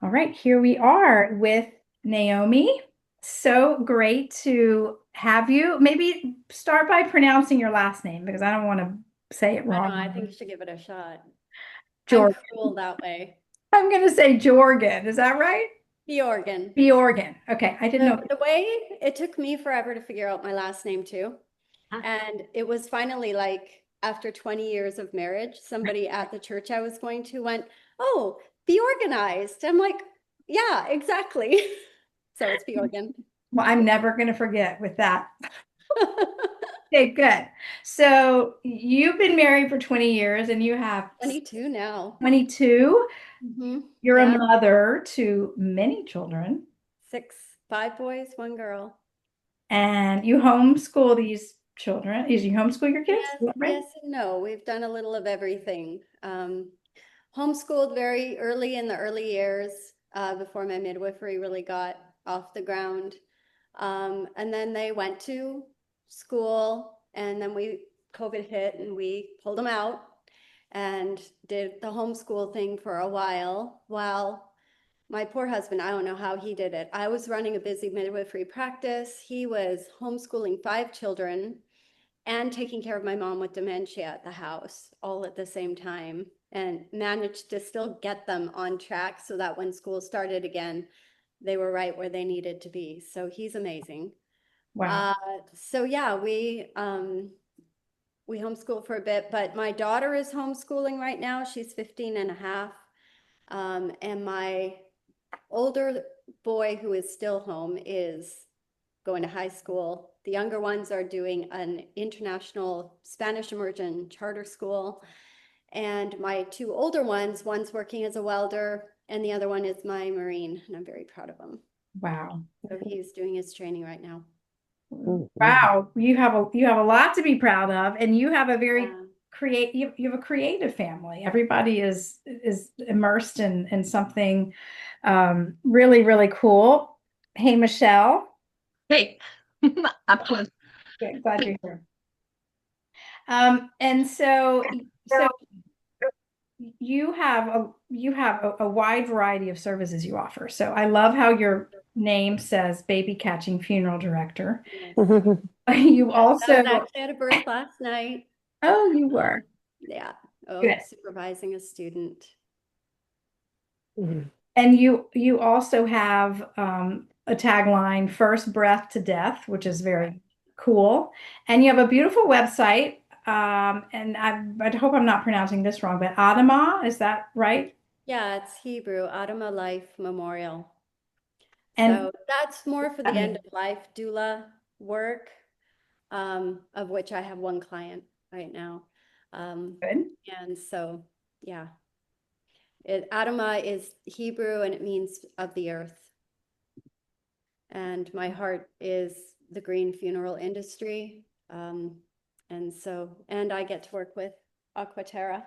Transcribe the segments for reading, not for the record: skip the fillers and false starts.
All right, here we are with Naomi. So great to have you. Maybe start by pronouncing your last name because I don't want to say it I know, I think wrong. you should give it a shot. I'm Jorg. cruel that way. I'm going to say Jorgen. Is that right? Bjorgan. Bjorgen. Okay, I didn't know. The way it took me forever to figure out my last name too. And it was finally like after 20 years of marriage, somebody at the church I was going to went, "Oh, be organized." I'm like, "Yeah, exactly." So it's Bjorgan. Well, I'm never going to forget with that. Okay, good. So you've been married for 20 years and you have 22 now. 22. You're a Yeah, mother to many children. six, five boys, one girl. And you homeschool these children. Is you homeschool your kids? Is Yes, that right? yes and no. We've done a little of everything. Homeschooled very early in the early years, before my midwifery really got off the ground. And then they went to school, and then COVID hit, and we pulled them out and did the homeschool thing for a while. While my poor husband, I don't know how he did it. I was running a busy midwifery practice. He was homeschooling five children and taking care of my mom with dementia at the house all at the same time, and managed to still get them on track so that when school started again, they were right where they needed to be. So he's amazing. Wow. Uh, so yeah, we homeschool for a bit, but my daughter is homeschooling right now. She's 15 and a half. And my older boy, who is still home, is going to high school. The younger ones are doing an international Spanish immersion charter school. And my two older ones, one's working as a welder, and the other one is my Marine, and I'm very proud of him. Wow. So he's doing his training right now. Wow. You have a lot to be proud of, and you have a very Yeah. you have a creative family. Everybody is immersed in something really, really cool. Hey, Michelle. Hey, I'm close. Good, glad you're here. And so you have a wide variety of services you offer. So I love how your name says baby catching funeral director. Yes. You Yes, I was also, actually at a birth last night. oh, you were Um, yeah. Oh, good. supervising a student. And you also have a tagline, first breath to death, which is very cool. And you have a beautiful website. And I hope I'm not pronouncing this wrong, but Adama, is that right? Yeah, it's Hebrew, Adama Life Memorial. And So that's more for I the end mean, of life doula work, of which I have one client right now. Um, good. and so, yeah, Adama is Hebrew and it means of the earth. And my heart is the green funeral industry. And I get to work with Aquaterra.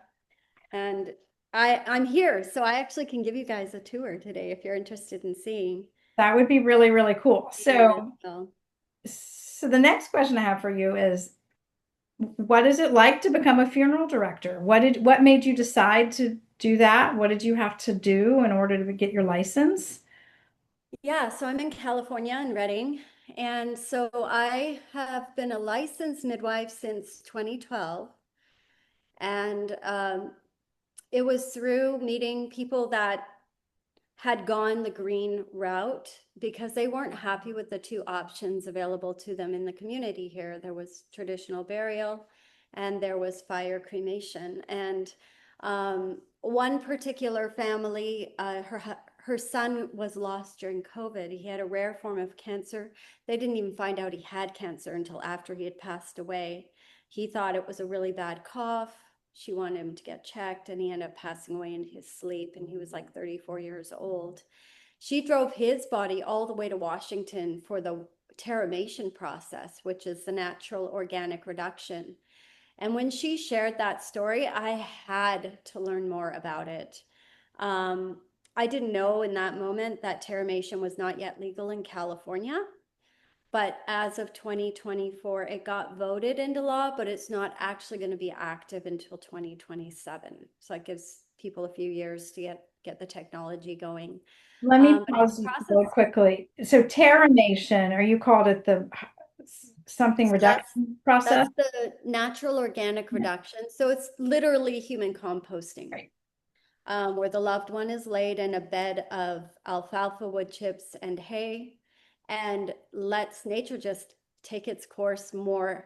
And I'm here, so I actually can give you guys a tour today if you're interested in seeing. That would be really, really cool. Seeing it. So the next question I have for you is, what is it like to become a funeral director? What made you decide to do that? What did you have to do in order to get your license? Yeah, so I'm in California in Redding. And so I have been a licensed midwife since 2012. And it was through meeting people that had gone the green route because they weren't happy with the two options available to them in the community here. There was traditional burial and there was fire cremation. And one particular family, her son was lost during COVID. He had a rare form of cancer. They didn't even find out he had cancer until after he had passed away. He thought it was a really bad cough. She wanted him to get checked, and he ended up passing away in his sleep, and he was like 34 years old. She drove his body all the way to Washington for the terramation process, which is the natural organic reduction. And when she shared that story, I had to learn more about it. Um, I didn't know in that moment that terramation was not yet legal in California. But as of 2024, it got voted into law, but it's not actually going to be active until 2027. So it gives people a few years to get get the technology going. Let me But it's pause a you process. real quickly. So terramation, or you called it the something So reduction process? that's the natural organic reduction. So it's literally human composting, Right. where the loved one is laid in a bed of alfalfa wood chips and hay, and lets nature just take its course more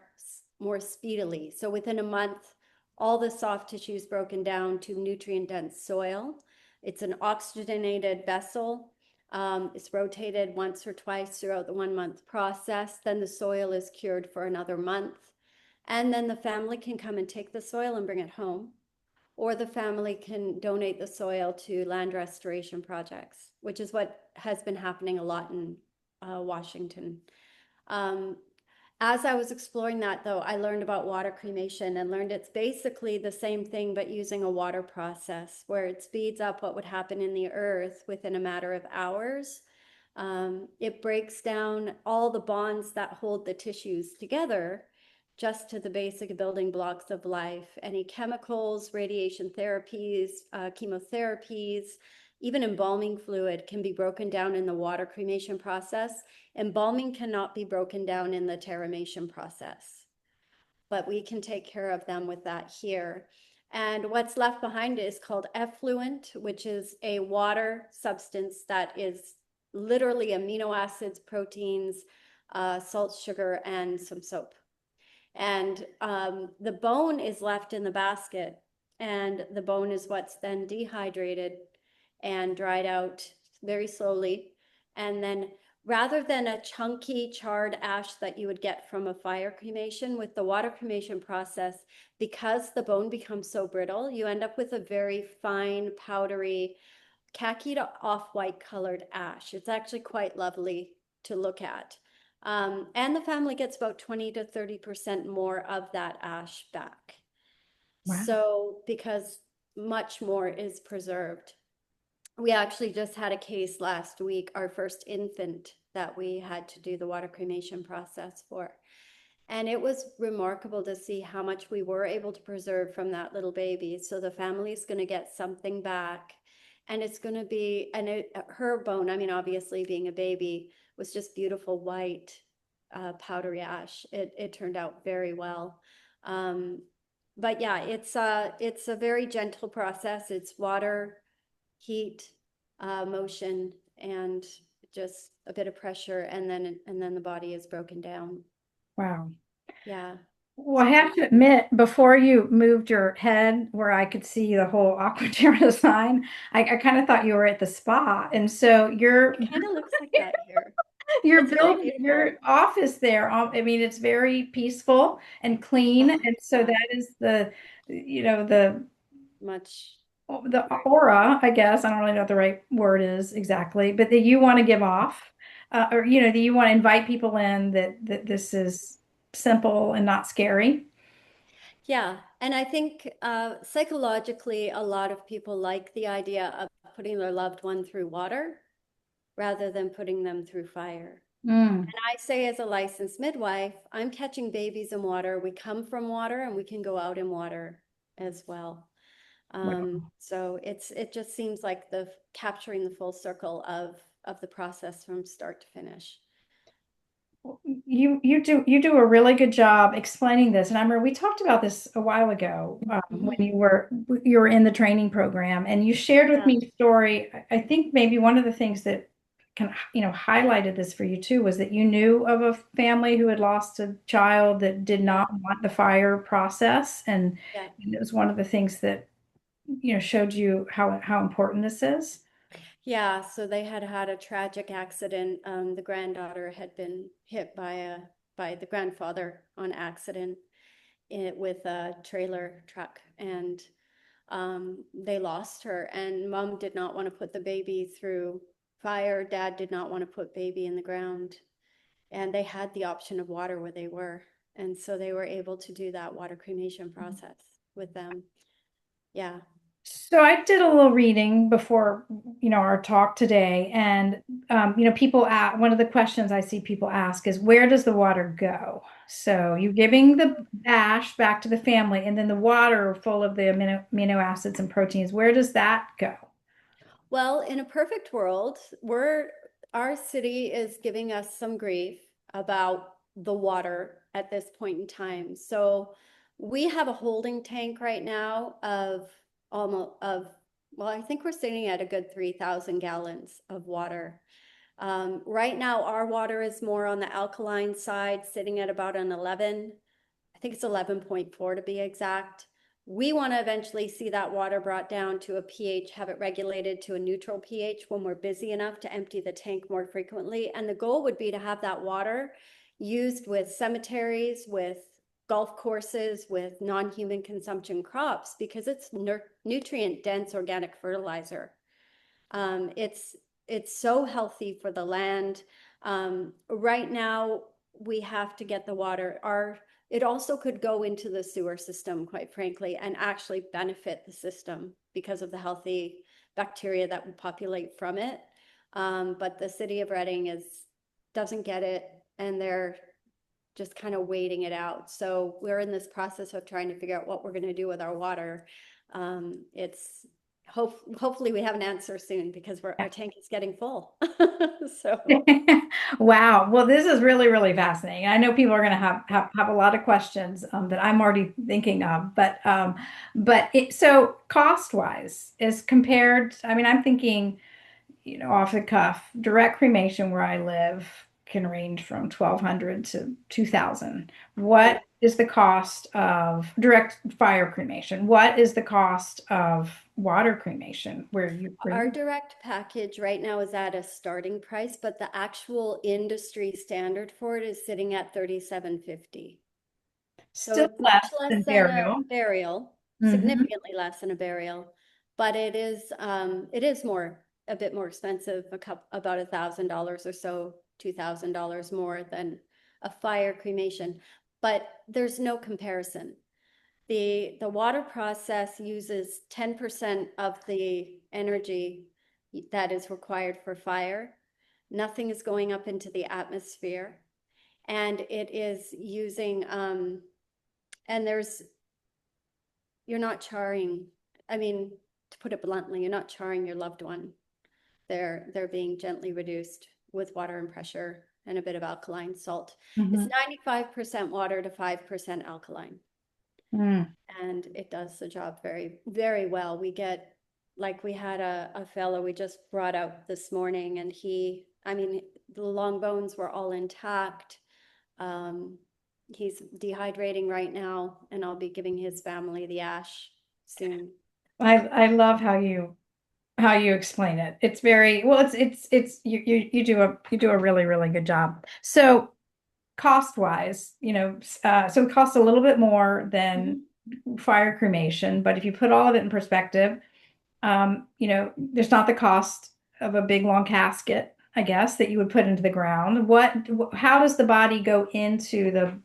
speedily. So within a month, all the soft tissue is broken down to nutrient dense soil. It's an oxygenated vessel. It's rotated once or twice throughout the 1 month process. Then the soil is cured for another month. And then the family can come and take the soil and bring it home, or the family can donate the soil to land restoration projects, which is what has been happening a lot in Washington. Um, as I was exploring that, though, I learned about water cremation and learned it's basically the same thing, but using a water process where it speeds up what would happen in the earth within a matter of hours. It breaks down all the bonds that hold the tissues together just to the basic building blocks of life. Any chemicals, radiation therapies, chemotherapies, even embalming fluid can be broken down in the water cremation process. Embalming cannot be broken down in the terramation process, but we can take care of them with that here. And what's left behind is called effluent, which is a water substance that is literally amino acids, proteins, salt, sugar, and some soap. And the bone is left in the basket, and the bone is what's then dehydrated and dried out very slowly. And then rather than a chunky charred ash that you would get from a fire cremation, with the water cremation process, because the bone becomes so brittle, you end up with a very fine, powdery, khaki to off-white colored ash. It's actually quite lovely to look at. And the family gets about 20 to 30% more of that ash back. Wow. So, because much more is preserved. We actually just had a case last week, our first infant that we had to do the water cremation process for. And it was remarkable to see how much we were able to preserve from that little baby. So the family's going to get something back. And it's going to be, her bone, I mean, obviously being a baby, was just beautiful white, powdery ash. It turned out very well. But yeah, it's a very gentle process. It's water, heat, motion, and just a bit of pressure, and then the body is broken down. Wow. Yeah. Well, I have to admit, before you moved your head where I could see the whole Aquaterra sign, I kind of thought you were at the spa. And so your It kind of looks like that here. your It's very build beautiful. your office there, I mean, it's very peaceful and clean. And so Yeah, that is the, you know, the much. the aura, I guess. I don't really know what the right word is exactly, but that you want to give off, or that you want to invite people in that this is simple and not scary. Yeah, and I think psychologically, a lot of people like the idea of putting their loved one through water rather than putting them through fire. Mm, And I say, as a licensed midwife, I'm catching babies in water. We come from water, and we can go out in water as well. wow. So it just seems like the capturing the full circle of the process from start to finish. You do a really good job explaining this, and I remember we talked about this a while ago when Mhm. you were in the training program, and you shared with Yeah, me a story. I think maybe one of the things that kind of highlighted this for you too was that you knew of a family who had lost a child that did yeah, not want the fire process, yeah. and it was one of the things that showed you how important this is. Yeah, so they had had a tragic accident. The granddaughter had been hit by the grandfather on accident with a trailer truck, and they lost her. And mom did not want to put the baby through fire. Dad did not want to put baby in the ground, and they had the option of water where they were, and so they were able to do that water cremation process with them. Yeah, So I did a little reading before, our talk today, and people ask, one of the questions I see people ask is, where does the water go? So you're giving the ash back to the family, and then the water full of the amino acids and proteins, where does that go? Well, in a perfect world, our city is giving us some grief about the water at this point in time. So we have a holding tank right now of almost of well, I think we're sitting at a good 3,000 gallons of water. Right now, our water is more on the alkaline side, sitting at about an 11. I think it's 11.4 to be exact. We want to eventually see that water brought down to a pH, have it regulated to a neutral pH when we're busy enough to empty the tank more frequently. And the goal would be to have that water used with cemeteries, with golf courses, with non-human consumption crops, because it's nutrient dense organic fertilizer. Um, it's it's so healthy for the land. Right now, we have to get the water. It also could go into the sewer system, quite frankly, and actually benefit the system because of the healthy bacteria that would populate from it. But the city of Reading doesn't get it, and they're just kind of waiting it out. So we're in this process of trying to figure out what we're going to do with our water. It's hopefully we have an answer soon because our tank is getting full. So Wow. Well, this is really, really fascinating. I know people are going to have a lot of questions that I'm already thinking of, so cost wise is compared. I mean, I'm thinking, off the cuff, direct cremation where I live can range from 1,200 to 2,000. yeah, What is the cost of direct fire cremation? What is the cost of water cremation where our you direct package right now is at a starting price, but the actual industry standard for it is sitting at 37.50. So still it's much less less than than a burial? burial, Hmm. significantly less than a burial, but it is a bit more expensive, about $1,000 or so, $2,000 more than a fire cremation. But there's no comparison. The water process uses 10% of the energy that is required for fire. Nothing is going up into the atmosphere, and it is using and you're not charring, I mean, to put it bluntly, you're not charring your loved one. They're being gently reduced with water and pressure and a bit of alkaline salt. It's Hmm. 95% water to 5% alkaline. Mm. And it does the job very, very well. We had a fellow we just brought out this morning, and I mean, the long bones were all intact. Um, he's dehydrating right now, and I'll be giving his family the ash soon. I love how you explain it. It's very well. It's you do a really, really good job. So cost wise, so it costs a little bit more than Mhm. fire cremation, but if you put all of it in perspective, there's not the cost of a big long casket, I guess, that you would put into the ground. How does the body go into the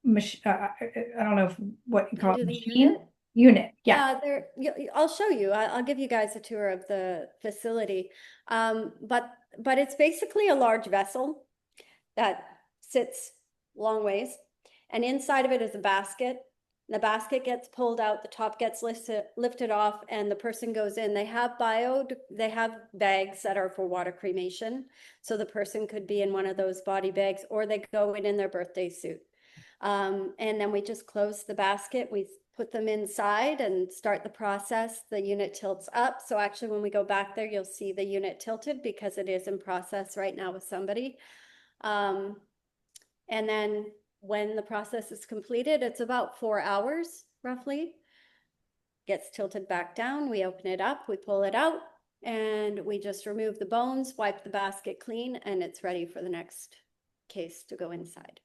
machine? I don't know what you call it, Into the machine unit? unit. Yeah. Yeah, I'll show you. I'll give you guys a tour of the facility. But it's basically a large vessel that sits long ways, and inside of it is a basket. The basket gets pulled out, the top gets lifted off, and the person goes in. They have bags that are for water cremation. So the person could be in one of those body bags, or they go in their birthday suit. And then we just close the basket. We put them inside and start the process. The unit tilts up. So actually, when we go back there, you'll see the unit tilted because it is in process right now with somebody. Um, and then when the process is completed, it's about 4 hours roughly. Gets tilted back down. We open it up, we pull it out, and we just remove the bones, wipe the basket clean, and it's ready for the next case to go inside.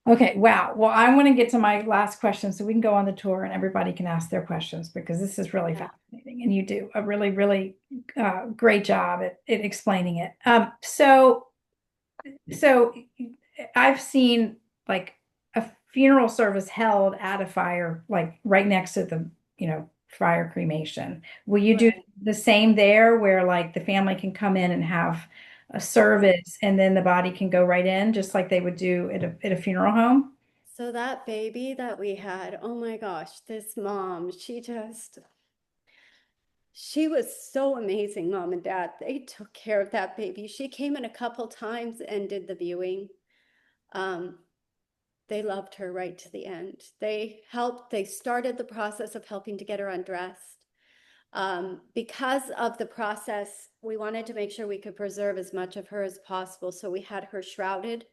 Okay, wow. Well, I want to get to my last question so we can go on the tour and everybody can ask their questions because this is really Yeah. fascinating and you do a really, really great job at explaining it. So I've seen like a funeral service held at a fire, like right next to the fire cremation. Will you do Right. the same there where like the family can come in and have a service and then the body can go right in, just like they would do at a funeral home? So that baby that we had, oh my gosh, this mom, she just She was so amazing, Mom and Dad. They took care of that baby. She came in a couple times and did the viewing. Um, they loved her right to the end. They started the process of helping to get her undressed. Because of the process, we wanted to make sure we could preserve as much of her as possible. So we had her shrouded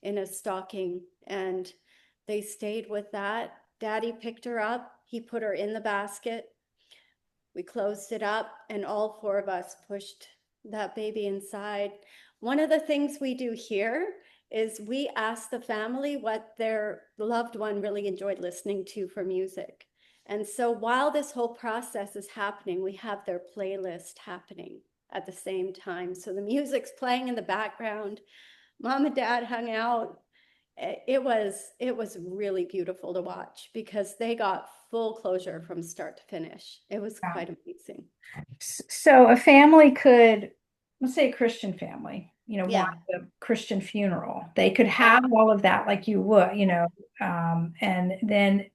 in a stocking, and they stayed with that. Daddy picked her up. He put her in the basket. We closed it up, and all four of us pushed that baby inside. One of the things we do here is we ask the family what their loved one really enjoyed listening to for music. And so while this whole process is happening, we have their playlist happening at the same time. So the music's playing in the background. Mom and Dad hung out. It was really beautiful to watch because they got full closure from start to finish. It was Wow. quite amazing. So a family could, let's say a Christian family, want Yeah. a Christian funeral. They could Yeah. have all of that like you would, and then,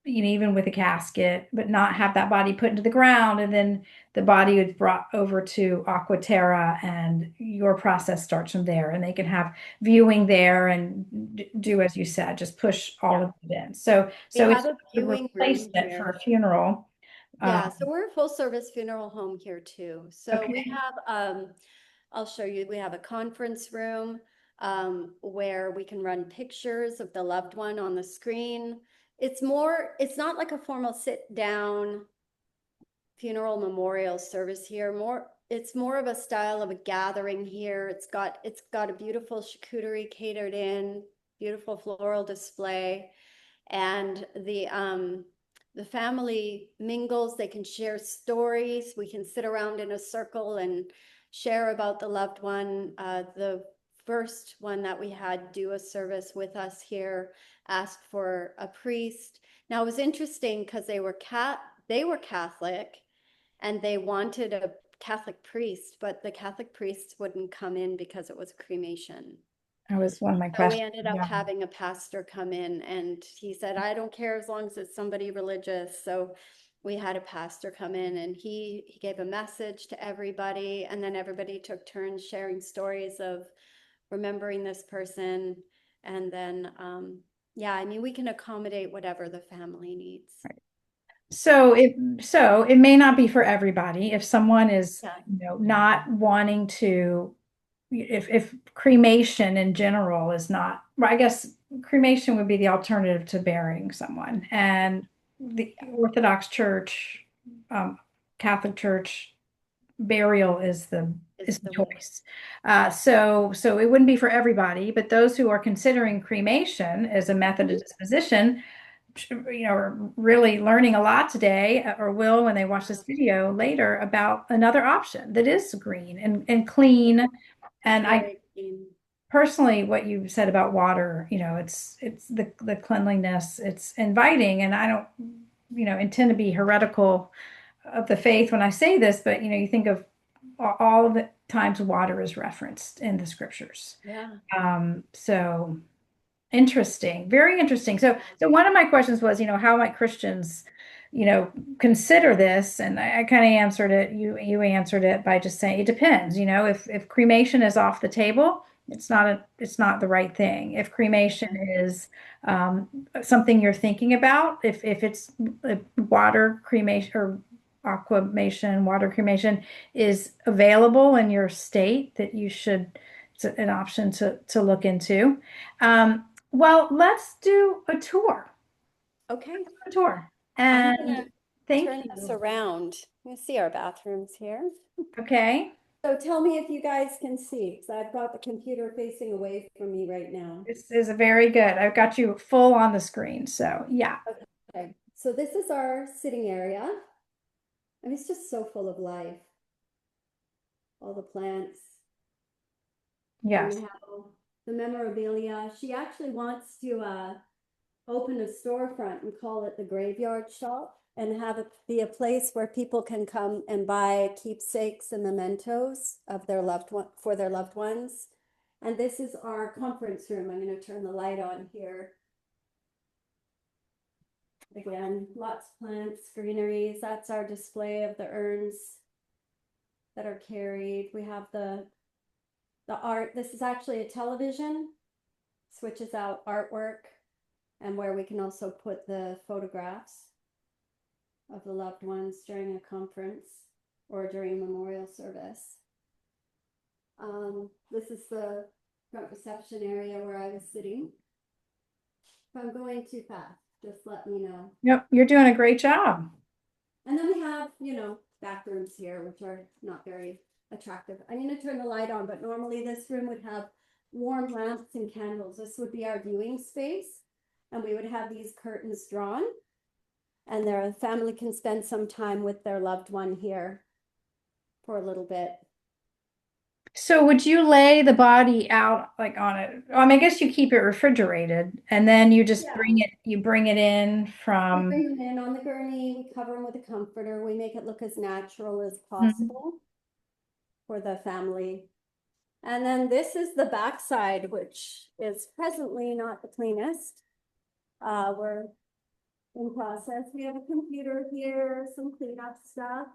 even with a casket, but not have that body put into the ground. And then the body is brought over to Aquaterra and your process starts from there. And they can have viewing there and do, as you said, just push all Yeah. of it in. So, We so have it's a a viewing room replacement for here. a funeral. Yeah, Um, so we're a full service funeral home here too. So we okay. have I'll show you, we have a conference room where we can run pictures of the loved one on the screen. It's not like a formal sit down funeral memorial service here. It's more of a style of a gathering here. It's got a beautiful charcuterie catered in, beautiful floral display, and the family mingles. They can share stories. We can sit around in a circle and share about the loved one. The first one that we had do a service with us here asked for a priest. Now it was interesting because they were Catholic and they wanted a Catholic priest, but the Catholic priest wouldn't come in because it was cremation. That was one of my So we questions. ended up Yeah. having a pastor come in, and he said, I don't care as long as it's somebody religious. So we had a pastor come in, and he gave a message to everybody, and then everybody took turns sharing stories of remembering this person. And then yeah, I mean, we can accommodate whatever the family needs. So it may not be for everybody. If someone is, Yeah. not wanting to, if cremation in general is not, well, I guess cremation would be the alternative to burying someone. And the Orthodox Church, um, Catholic Church, burial is the Is is the the way. choice. So it wouldn't be for everybody, but those who are considering cremation as a method of Mhm. disposition, are really learning a lot today, or will when they watch this Yeah. video later, about another option that is green and clean. And I Very keen. personally, what you said about water, it's the cleanliness, it's inviting, and I don't, intend to be heretical of the faith when I say this, but you think of all of the times water is referenced in the scriptures. Yeah. So interesting, very interesting. So one of my questions was, how might Christians, consider this? And I kind of answered it. You answered it by just saying it depends. If cremation is off the table, it's not the right thing. If cremation is something you're thinking about, if it's water cremation or aquamation, water cremation is available in your state, that you should, it's an option to look into. Well, let's do a tour. Okay. A tour. I'm And gonna thank turn this you. around. You see our bathrooms here. Okay. So tell me if you guys can see, because I've got the computer facing away from me right now. This is a very good. I've got you full on the screen. So yeah. Okay, so this is our sitting area. I mean, it's just so full of life. All the plants. And we Yes. have the memorabilia. She actually wants to open a storefront and call it the Graveyard Shop and have it be a place where people can come and buy keepsakes and mementos of their loved one for their loved ones. And this is our conference room. I'm going to turn the light on here. Again, lots of plants, greeneries. That's our display of the urns that are carried. We have the art. This is actually a television, switches out artwork, and where we can also put the photographs of the loved ones during a conference or during a memorial service. This is the front reception area where I was sitting. If I'm going too fast, just let me know. Yep, you're doing a great job. And then we have, bathrooms here, which are not very attractive. I'm going to turn the light on, but normally this room would have warm lamps and candles. This would be our viewing space, and we would have these curtains drawn, and their family can spend some time with their loved one here for a little bit. So would you lay the body out like on it? I guess you keep it refrigerated and then you just Yeah. bring it in We from. bring them in on the gurney, we cover them with a comforter, we make it look as natural as Mhm. possible for the family. And then this is the backside, which is presently not the cleanest. We're in process. We have a computer here, some cleanup stuff.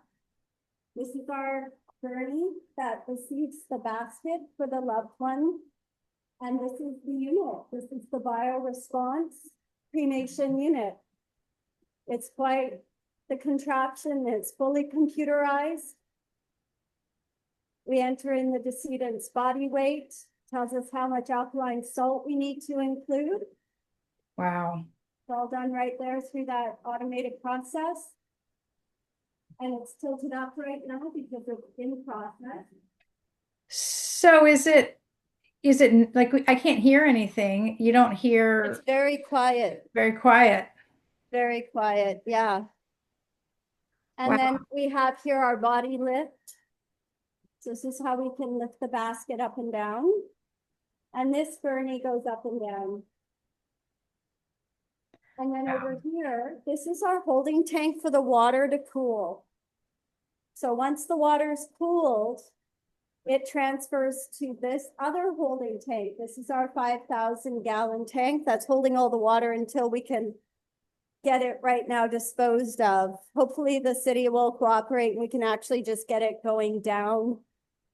This is our gurney that receives the basket for the loved one. And this is the unit. This is the bioresponse cremation unit. It's quite the contraption. It's fully computerized. We enter in the decedent's body weight, tells us how much alkaline salt we need to include. Wow. It's all done right there through that automated process. And it's tilted up right now because it's in process. So is it like I can't hear anything? You don't It's hear very quiet, very quiet. yeah. And Wow. then we have here our body lift. So this is how we can lift the basket up and down. And this gurney goes up and down. And then over here, this is our holding tank for the water to cool. So once the water is cooled, it transfers to this other holding tank. This is our 5,000-gallon tank that's holding all the water until we can get it right now disposed of. Hopefully the city will cooperate and we can actually just get it going down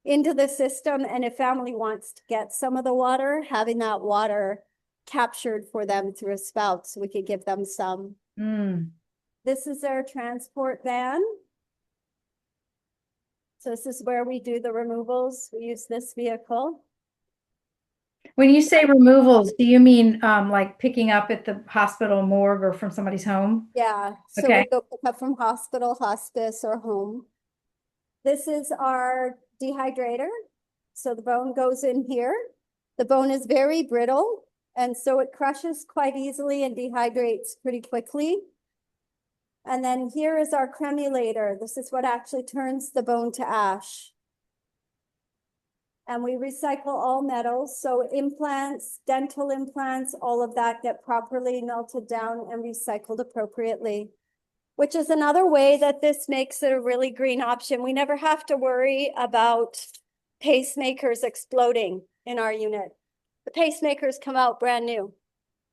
into the system. And if family wants to get some of the water, having that water captured for them through a spout so we could give them some. Mm. This is our transport van. So this is where we do the removals. We use this vehicle. When you say removals, do you mean like picking up at the hospital morgue or from somebody's home? Yeah, so Okay. we go pick up from hospital, hospice, or home. This is our dehydrator. So the bone goes in here. The bone is very brittle, and so it crushes quite easily and dehydrates pretty quickly. And then here is our cremulator. This is what actually turns the bone to ash. And we recycle all metals. So implants, dental implants, all of that get properly melted down and recycled appropriately, which is another way that this makes it a really green option. We never have to worry about pacemakers exploding in our unit. The pacemakers come out brand new.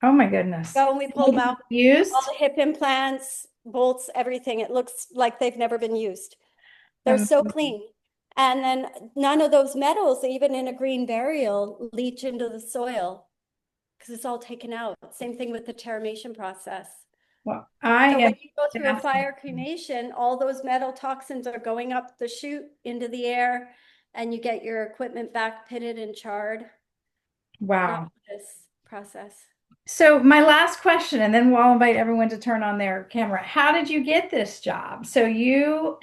Oh my goodness. Go and we pull them out. Used? All the hip implants, bolts, everything. It looks like they've never been used. They're so clean. And then none of those metals, even in a green burial, leach into the soil because it's all taken out. Same thing with the terramation process. Well, I So am when you go through a fire fascinated. cremation, all those metal toxins are going up the chute into the air, and you get your equipment back pitted and charred. Not Wow. this process. So my last question, and then we'll invite everyone to turn on their camera. How did you get this job? So you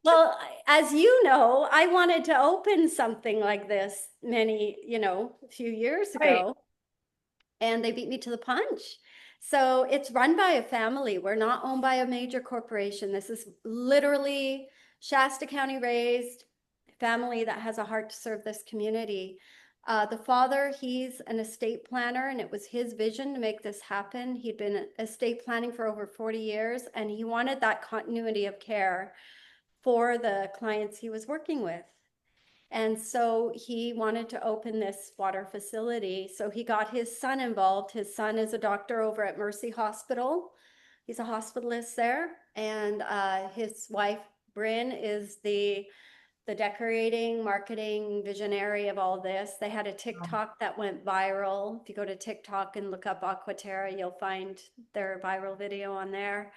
Well, as you know, I wanted to open something like this a few years right. ago, and they beat me to the punch. So it's run by a family. We're not owned by a major corporation. This is literally Shasta County raised family that has a heart to serve this community. The father, he's an estate planner, and it was his vision to make this happen. He'd been estate planning for over 40 years, and he wanted that continuity of care for the clients he was working with. And so he wanted to open this water facility. So he got his son involved. His son is a doctor over at Mercy Hospital. He's a hospitalist there. And his wife, Bryn, is the decorating, marketing visionary of all this. They had a TikTok that went viral. If you go to TikTok and look up Aquaterra, you'll find their viral video on there.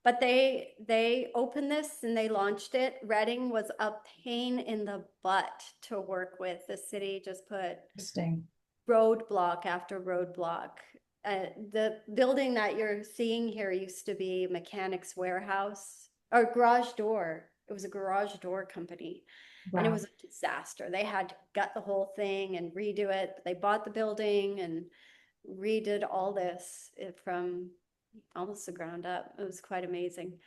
But they opened this and they launched it. Reading was a pain in the butt to work with. The city just put Interesting. roadblock after roadblock. The building that you're seeing here used to be Mechanics Warehouse or Garage Door. It was a garage door company, and it Wow. was a disaster. They had to gut the whole thing and redo it. They bought the building and redid all this from almost the ground up. It was quite amazing.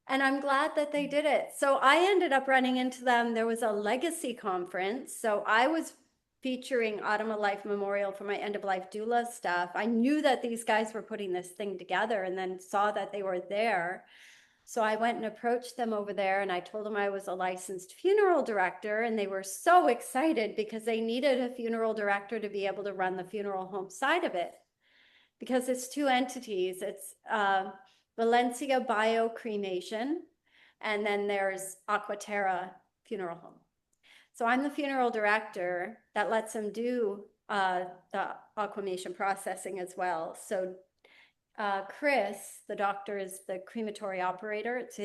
And I'm glad that they did it. So I ended up running into them. There was a legacy conference. So I was featuring Autumn of Life Memorial for my end of life doula stuff. I knew that these guys were putting this thing together and then saw that they were there. So I went and approached them over there and I told them I was a licensed funeral director. And they were so excited because they needed a funeral director to be able to run the funeral home side of it. Because it's two entities. It's Valencia Bio Cremation, and then there's Aquaterra Funeral Home. So I'm the funeral director that lets them do the aquamation processing as well. So Chris, the doctor, is the crematory operator. It's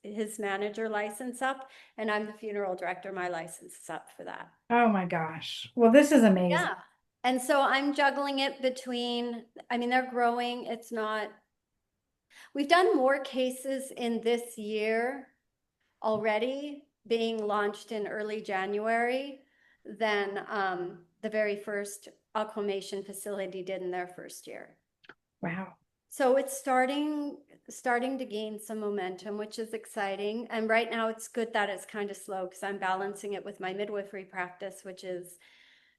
his manager license up, and I'm the funeral director. My license is up for that. Oh my gosh. Well, this is amazing. Yeah. And so I'm juggling it between, I mean, they're growing. It's not, we've done more cases in this year already being launched in early January than the very first aquamation facility did in their first year. Wow. So it's starting to gain some momentum, which is exciting. And right now it's good that it's kind of slow because I'm balancing it with my midwifery practice, which is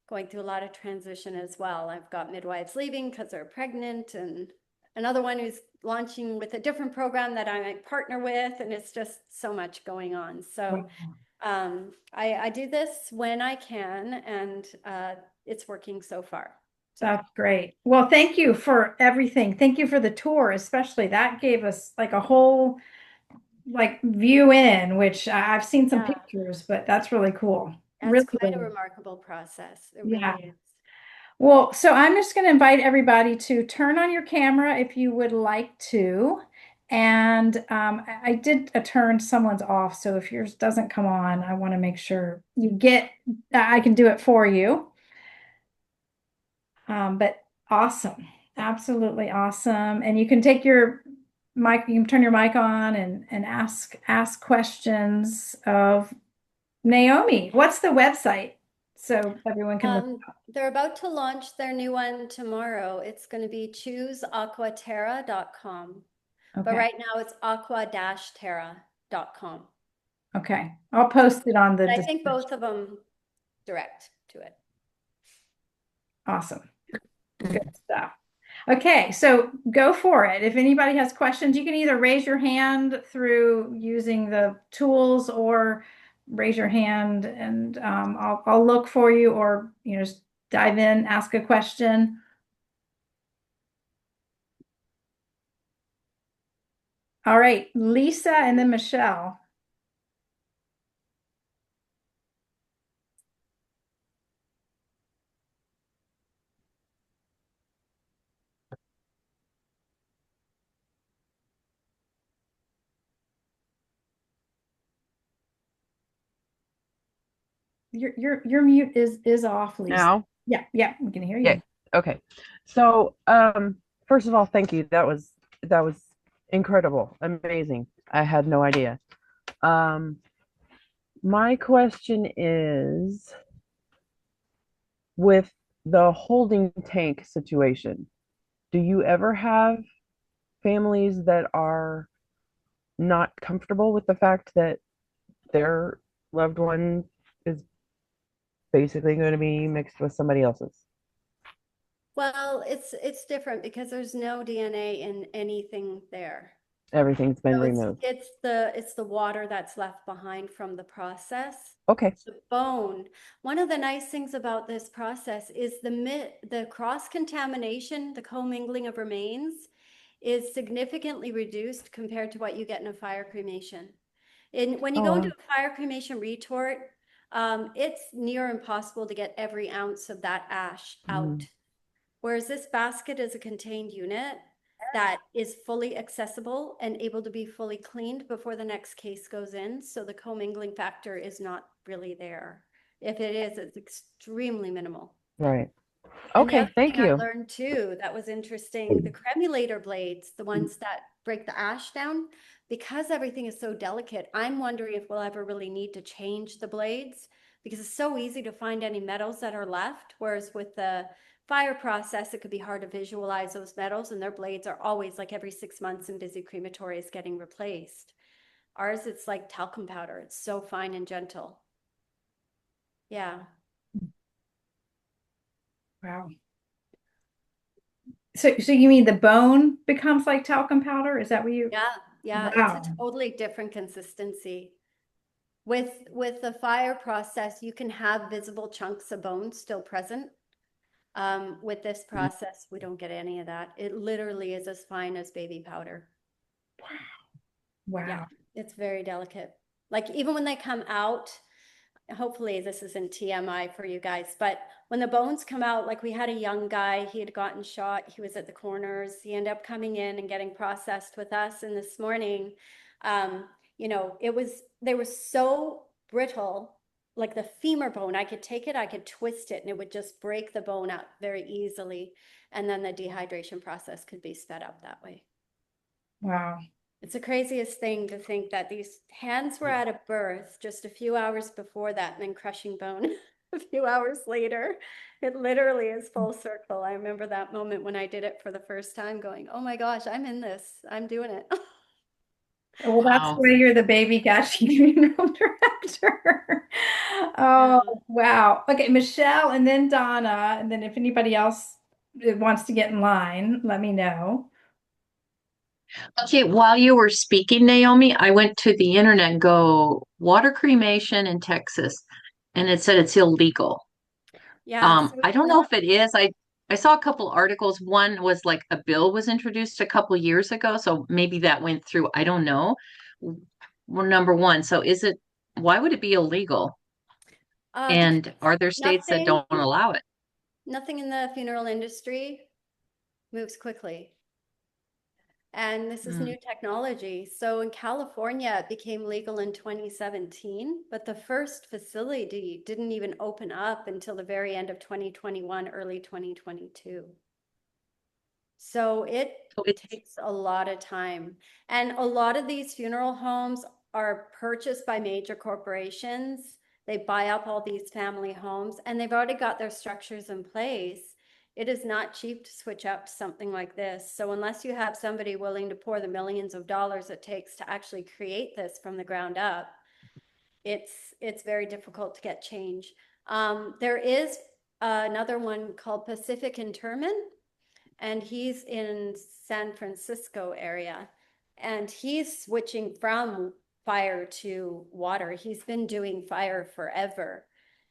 going through a lot of transition as well. I've got midwives leaving because they're pregnant, and another one who's launching with a different program that I might partner with, and it's just so much going on. So Wow. I do this when I can, and it's working so far. So That's great. Well, thank you for everything. Thank you for the tour, especially that gave us like a whole like view in, which I've seen some yeah, pictures, but that's really cool. that's Really, quite a really. remarkable process. It Yeah. really is. Well, so I'm just going to invite everybody to turn on your camera if you would like to. And I did turn someone's off. So if yours doesn't come on, I want to make sure you get, I can do it for you. But awesome. Absolutely awesome. And you can take your mic, you can turn your mic on and ask questions of Naomi. What's the website? So everyone can look. They're about to launch their new one tomorrow. It's going to be chooseaquaterra.com. But Okay. right now it's aqua-terra.com. Okay. I'll post it on the But I think description. both of them direct to it. Awesome. Good stuff. Okay, so go for it. If anybody has questions, you can either raise your hand through using the tools or raise your hand and I'll look for you or just dive in, ask a question. All right, Lisa and then Michelle. Your mute is off, Lisa. Now? Yeah, yeah, we can hear Yeah. you. Okay. So, first of all, thank you. That was incredible, amazing. I had no idea. Um, my question is with the holding tank situation, do you ever have families that are not comfortable with the fact that their loved one is basically going to be mixed with somebody else's? Well, it's different because there's no DNA in anything there. Everything's been So removed. it's the water that's left behind from the process. Okay. The bone. One of the nice things about this process is the cross contamination, the commingling of remains, is significantly reduced compared to what you get in a fire cremation. When you Oh, go into wow. a fire cremation retort, it's near impossible to get every ounce of that ash Mm, out. Whereas this basket is a contained unit that is fully accessible and able to be fully cleaned before the next case goes in. So the commingling factor is not really there. If it is, it's extremely minimal. right. And the Okay. other thing Thank I you. learned too, that was interesting, the cremulator blades, the ones that break the ash down, because everything is so delicate, I'm wondering if we'll ever really need to change the blades because it's so easy to find any metals that are left. Whereas with the fire process, it could be hard to visualize those metals, and their blades are always like every 6 months in busy crematories getting replaced. Ours, it's like talcum powder. It's so fine and gentle. Yeah. Wow. So you mean the bone becomes like talcum powder? Is that what you? Yeah. Yeah. It's a Wow. totally different consistency. With the fire process, you can have visible chunks of bone still present. With this process, we don't get any of that. It literally is as fine as baby powder. Yeah, Wow. it's very delicate. Like even when they come out, hopefully this isn't TMI for you guys, but when the bones come out, like we had a young guy, he had gotten shot, he was at the corners, he ended up coming in and getting processed with us. And this morning, um, they were so brittle, like the femur bone, I could take it, I could twist it, and it would just break the bone up very easily. And then the dehydration process could be sped up that way. Wow. It's the craziest thing to think that these hands were at a birth just a few hours before that and then crushing bone a few hours later. It literally is full circle. I remember that moment when I did it for the first time going, oh my gosh, I'm in this. I'm doing it. Well, that's Wow. why you're the baby casting funeral director. Yeah. Oh, wow. Okay, Michelle and then Donna. And then if anybody else wants to get in line, let me know. Okay, while you were speaking, Naomi, I went to the internet and go water cremation in Texas, and it said it's illegal. Yeah. So I it's don't know not, if it is. I saw a couple articles. One was like a bill was introduced a couple years ago, so maybe that went through. I don't know. Well, number one, so is it, why would it be illegal? because And are there states that nothing, don't allow it? nothing in the funeral industry moves quickly. And this is Mm. new technology. So in California, it became legal in 2017, but the first facility didn't even open up until the very end of 2021, early 2022. So it So it's takes a lot of time. And a lot of these funeral homes are purchased by major corporations. They buy up all these family homes and they've already got their structures in place. It is not cheap to switch up something like this. So unless you have somebody willing to pour the millions of dollars it takes to actually create this from the ground up, it's very difficult to get change. There is another one called Pacific Interment, and he's in San Francisco area, and he's switching from fire to water. He's been doing fire forever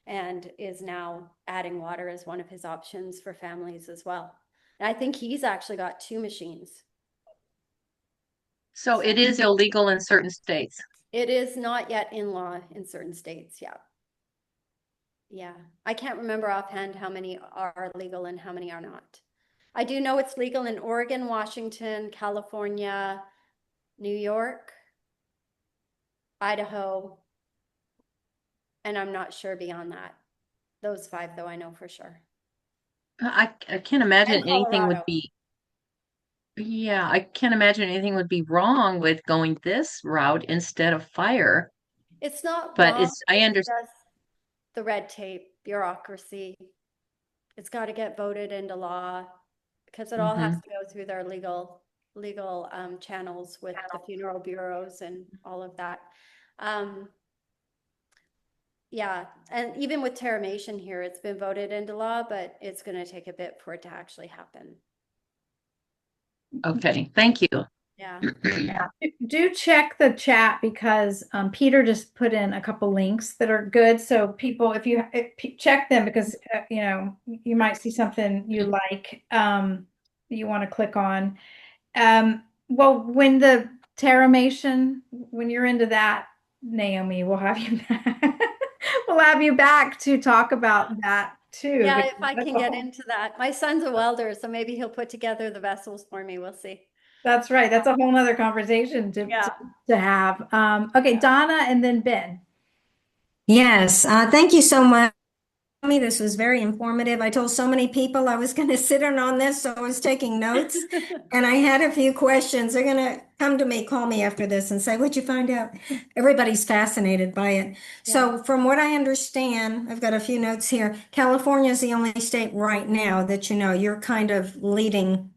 and is now adding water as one of his options for families as well. And I think he's actually got two machines. so it is illegal in certain states. It is not yet in law in certain states. Yeah. Yeah. I can't remember offhand how many are legal and how many are not. I do know it's legal in Oregon, Washington, California, New York, Idaho, and I'm not sure beyond that. Those five, though, I know for sure. I can't And imagine anything would Colorado. be, yeah, I can't imagine anything would be wrong with going this route instead of fire. It's not But wrong. it's, I It's understand. just the red tape, bureaucracy. It's got to get voted into law because it all has Hmm. to go through their legal channels with the funeral bureaus and all of that. Um, Yeah, and even with terramation here, it's been voted into law, but it's going to take a bit for it to actually happen. Okay, thank you. Yeah. Do check the chat because Peter just put in a couple links that are good. So people, check them because you might see something you like you want to click on. Well, when the Terramation, when you're into that, Naomi, we'll have you back. We'll have you back to talk about that too, Yeah, because if I that's can a get whole, into that. My son's a welder, so maybe he'll put together the vessels for me. We'll see. that's right. That's a whole nother conversation Yeah. to have. Okay, Donna and then Ben. Yes, thank you so much. This was very informative. I told so many people I was going to sit in on this, so I was taking notes. And I had a few questions. They're going to come to me, call me after this and say, "What'd you find out?" Everybody's fascinated by it. So from what I understand, I've got a few notes here. California is the only state right now that you're kind of leading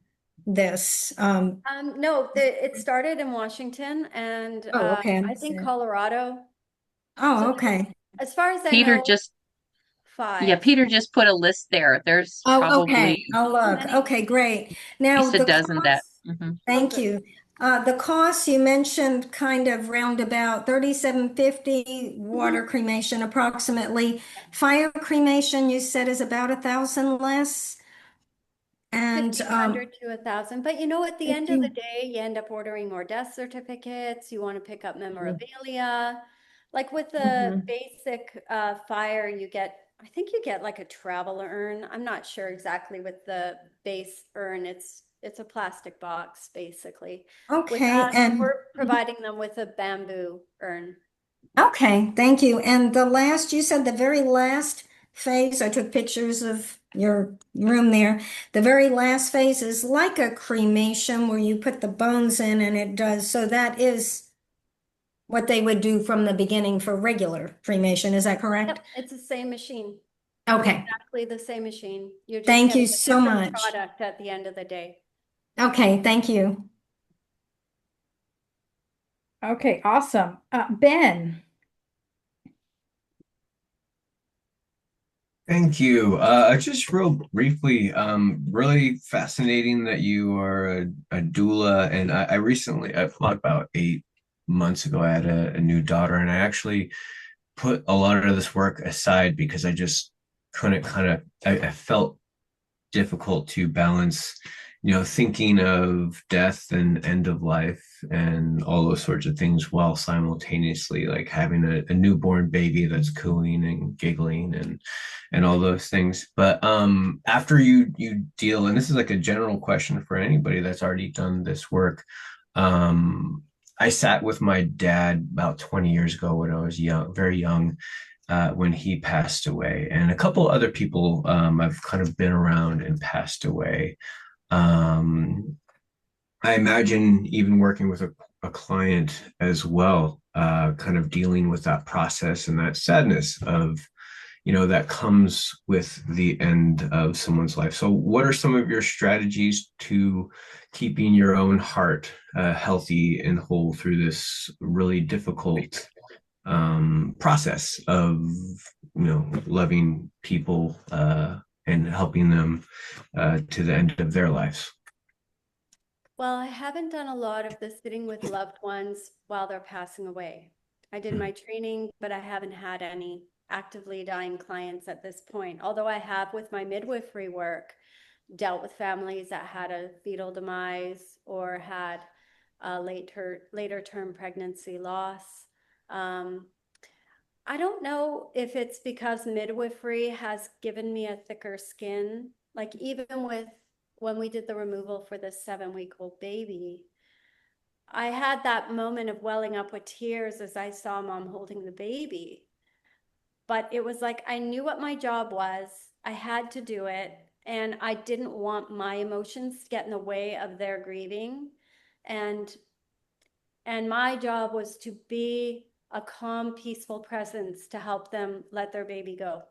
this. No, it started in Washington and Oh, okay. I I think understand. Colorado. So Oh, okay. as far as I Peter know, just, yeah, 5. Peter just put a list there. There's Oh, probably okay. I'll How look. many? Okay, great. at Now, least a the dozen that. cost, Mhm. Oh, thank good. you. The cost you mentioned kind of roundabout 3750 water cremation approximately. Fire cremation you said is about 1,000 less. And 1,500 to 1,000. But at the end of the 15. day, you end up ordering more death certificates. You want to pick up Mhm. memorabilia. Like with the Mhm. basic fire, I think you get like a travel urn. I'm not sure exactly with the base urn. It's a plastic box, basically. With Okay, us, and we're providing them with a bamboo urn. okay, thank you. And you said the very last phase, I took pictures of your room there. The very last phase is like a cremation where you put the bones in and it does. So that is what they would do from the beginning for regular cremation. Is that correct? Yep, it's the same machine. Okay, Exactly the same machine. You're just thank you getting a so different much. product at the end of the day. Okay, thank you. Okay, awesome. Ben. Thank you. Just real briefly, really fascinating that you are a doula. And I recently, about 8 months ago, I had a new daughter, and I actually put a lot of this work aside because I just couldn't I felt difficult to balance, thinking of death and end of life and all those sorts of things while simultaneously like having a newborn baby that's cooing and giggling and all those things. But after you deal, and this is like a general question for anybody that's already done this work, I sat with my dad about 20 years ago when I was young, very young, when he passed away, and a couple other people I've kind of been around and passed away. Um, I imagine even working with a client as well, kind of dealing with that process and that sadness of, that comes with the end of someone's life. So, what are some of your strategies to keeping your own heart healthy and whole through this really difficult process of loving people and helping them to the end of their lives? Well, I haven't done a lot of the sitting with loved ones while they're passing away. I did my training, but I haven't had any actively dying clients at this point. Although I have with my midwifery work dealt with families that had a fetal demise or had a later term pregnancy loss. Um, I don't know if it's because midwifery has given me a thicker skin. Like even with when we did the removal for the 7-week-old baby, I had that moment of welling up with tears as I saw mom holding the baby. But it was like I knew what my job was. I had to do it. And I didn't want my emotions to get in the way of their grieving. And my job was to be a calm, peaceful presence to help them let their baby go.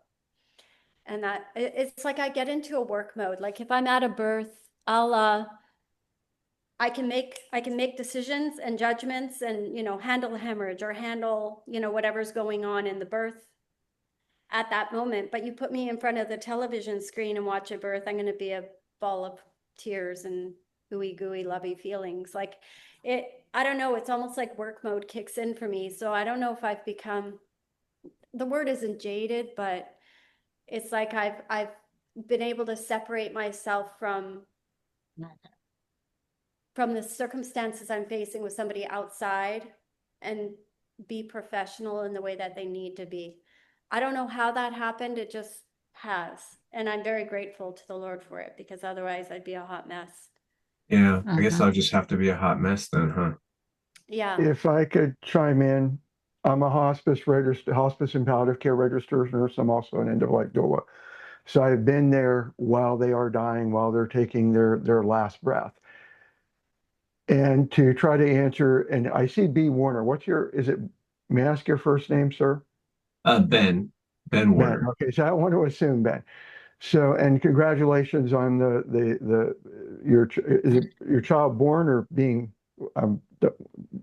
And it's like I get into a work mode. Like if I'm at a birth, I can make decisions and judgments and handle a hemorrhage or handle whatever's going on in the birth at that moment. But you put me in front of the television screen and watch a birth, I'm going to be a ball of tears and ooey gooey lovey feelings. Like I don't know, it's almost like work mode kicks in for me. So I don't know if I've become, the word isn't jaded, but it's like I've been able to separate myself from the circumstances I'm facing with somebody outside and be professional in the way that they need to be. I don't know how that happened. It just has. And I'm very grateful to the Lord for it, because otherwise I'd be a hot mess. Yeah, I guess Mhm. I'll just have to be a hot mess then, huh? Yeah. If I could chime in, I'm a hospice and palliative care registered nurse. I'm also an end-of-life doula. So I've been there while they are dying, while they're taking their last breath. And to try to answer, and I see B. Warner. May I ask your first name, sir? Ben Ben. Warner. Okay, so I want to assume Ben. So, and congratulations on is it your child born or being, don't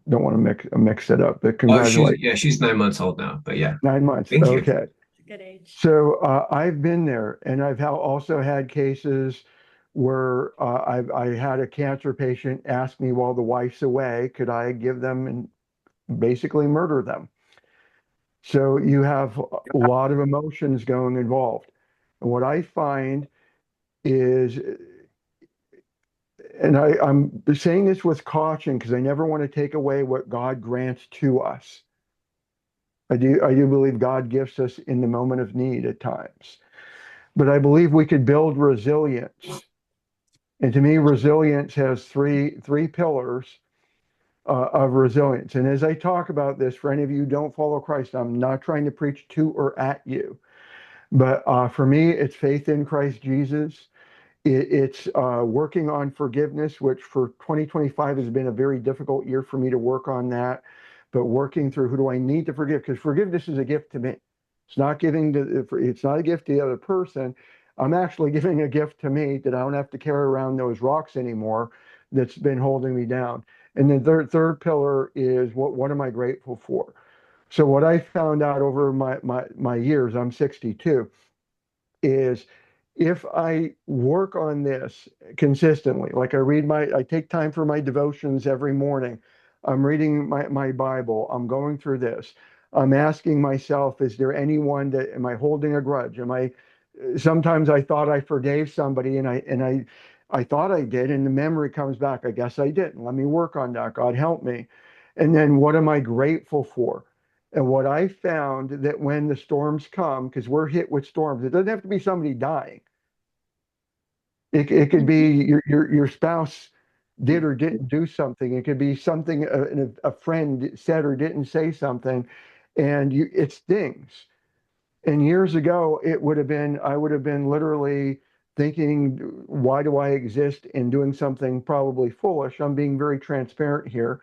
want to mix it up, but Oh, congratulations. she's 9 months old now, but yeah, 9 months. thank you. Okay. It's a good age. So I've been there, and I've also had cases where I had a cancer patient ask me while the wife's away, could I give them and basically murder them? So you have a lot of emotions going involved. And what I find is, and I'm saying this with caution because I never want to take away what God grants to us. I do believe God gifts us in the moment of need at times. But I believe we could build resilience. And to me, resilience has three pillars of resilience. And as I talk about this, for any of you who don't follow Christ, I'm not trying to preach to or at you. But for me, it's faith in Christ Jesus. It's working on forgiveness, which for 2025 has been a very difficult year for me to work on that. But working through, who do I need to forgive? Because forgiveness is a gift to me. It's not a gift to the other person. I'm actually giving a gift to me that I don't have to carry around those rocks anymore that's been holding me down. And the third pillar is what am I grateful for? So what I found out over my years, I'm 62, is if I work on this consistently, like I take time for my devotions every morning. I'm reading my Bible. I'm going through this. I'm asking myself, is there anyone am I holding a grudge? Sometimes I thought I forgave somebody I thought I did, and the memory comes back. I guess I didn't. Let me work on that. God help me. And then what am I grateful for? And what I found that when the storms come, because we're hit with storms, it doesn't have to be somebody dying. It could be Mhm. your spouse did or didn't do something. It could be something a friend said or didn't say something, and it stings. And years ago, I would have been literally thinking, why do I exist, and doing something probably foolish. I'm being very transparent here.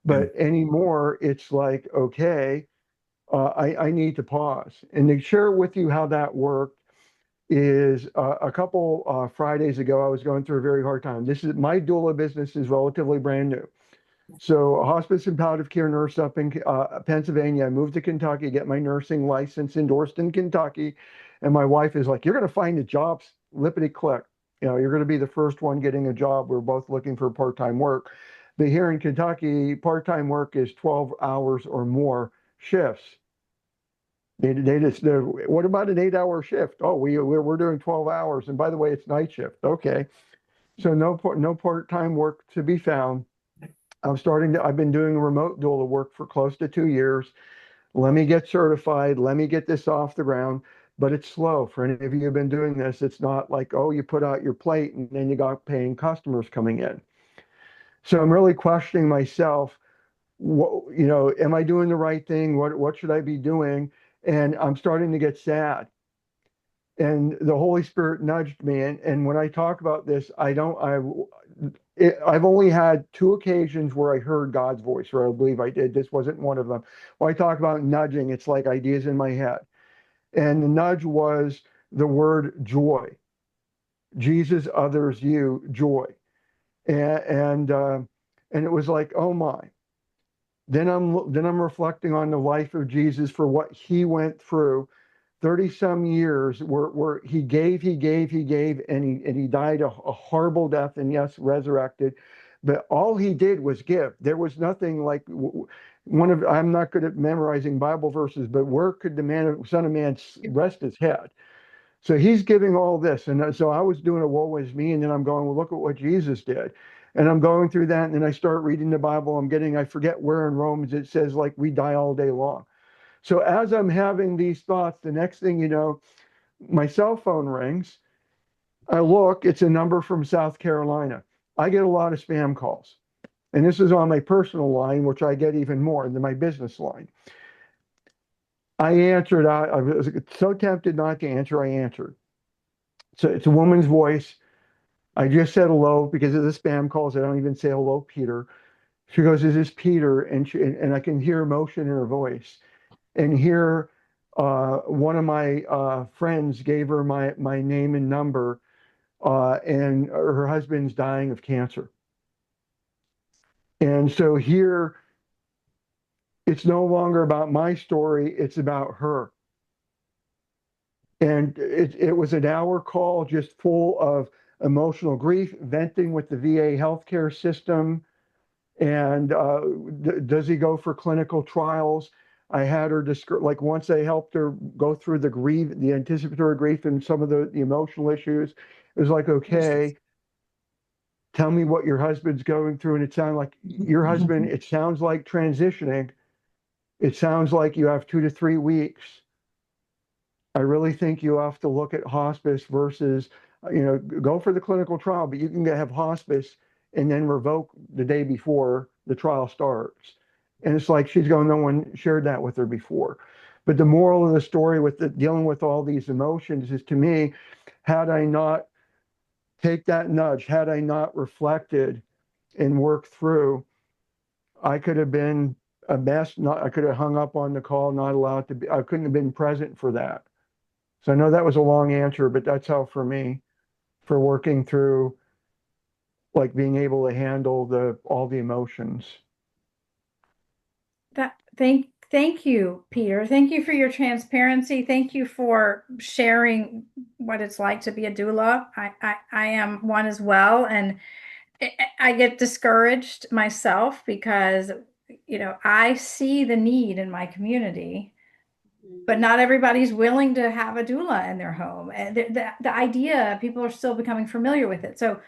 Yeah. But anymore, it's like, okay, I need to pause. And to share with you how that worked is a couple Fridays ago, I was going through a very hard time. My doula business is relatively brand new. So a hospice and palliative care nurse up in Pennsylvania. I moved to Kentucky, get my nursing license endorsed in Kentucky. And my wife is like, you're going to find a job, lippity click. You're going to be the first one getting a job. We're both looking for part-time work. But here in Kentucky, part-time work is 12 hours or more shifts. What about an 8 hour shift? Oh, we're doing 12 hours. And by the way, it's night shift. Okay. So no part-time work to be found. I've been doing remote doula work for close to 2 years. Let me get certified. Let me get this off the ground. But it's slow. For any of you who've been doing this, it's not like, oh, you put out your plate and then you got paying customers coming in. So I'm really questioning myself. Am I doing the right thing? What should I be doing? And I'm starting to get sad. And the Holy Spirit nudged me. And when I talk about this, I've only had two occasions where I heard God's voice, or I believe I did. This wasn't one of them. When I talk about nudging, it's like ideas in my head. And the nudge was the word joy. Jesus, others, you, joy. And it was like, oh my. Then I'm reflecting on the life of Jesus for what he went through 30 some years where he gave, and he died a horrible death, and yes, resurrected. But all he did was give. There was nothing like I'm not good at memorizing Bible verses, but where could the Son of Man rest his head? So he's giving all this. And so I was doing a woe is me. And then I'm going, well, look at what Jesus did. And I'm going through that. And then I start reading the Bible. I forget where in Romans it says, like, we die all day long. So as I'm having these thoughts, the next thing you know, my cell phone rings. I look, it's a number from South Carolina. I get a lot of spam calls. And this is on my personal line, which I get even more than my business line. I answered. I was so tempted not to answer. I answered. So it's a woman's voice. I just said hello because of the spam calls. I don't even say hello, Peter. She goes, "Is this Peter?" And I can hear emotion in her voice. And here, one of my friends gave her my name and number, and her husband's dying of cancer. And so here, it's no longer about my story; it's about her. And it was an hour call just full of emotional grief, venting with the VA healthcare system. And does he go for clinical trials? I had her like once I helped her go through the anticipatory grief and some of the emotional issues, it was like, okay, tell me what your husband's going through. And it sounded like your husband, it sounds like transitioning. It sounds like you have 2 to 3 weeks. I really think you have to look at hospice versus, go for the clinical trial, but you can have hospice and then revoke the day before the trial starts. And it's like she's going, no one shared that with her before. But the moral of the story with dealing with all these emotions is, to me, had I not take that nudge, had I not reflected and worked through, I could have been a mess. I could have hung up on the call, not allowed to be, I couldn't have been present for that. So I know that was a long answer, but that's how for me, for working through, like, being able to handle all the emotions. Thank you, Peter. Thank you for your transparency. Thank you for sharing what it's like to be a doula. I am one as well, and I get discouraged myself because, I see the need in my community, but not everybody's willing to have a doula in their home. And the idea, people are still becoming familiar with it. So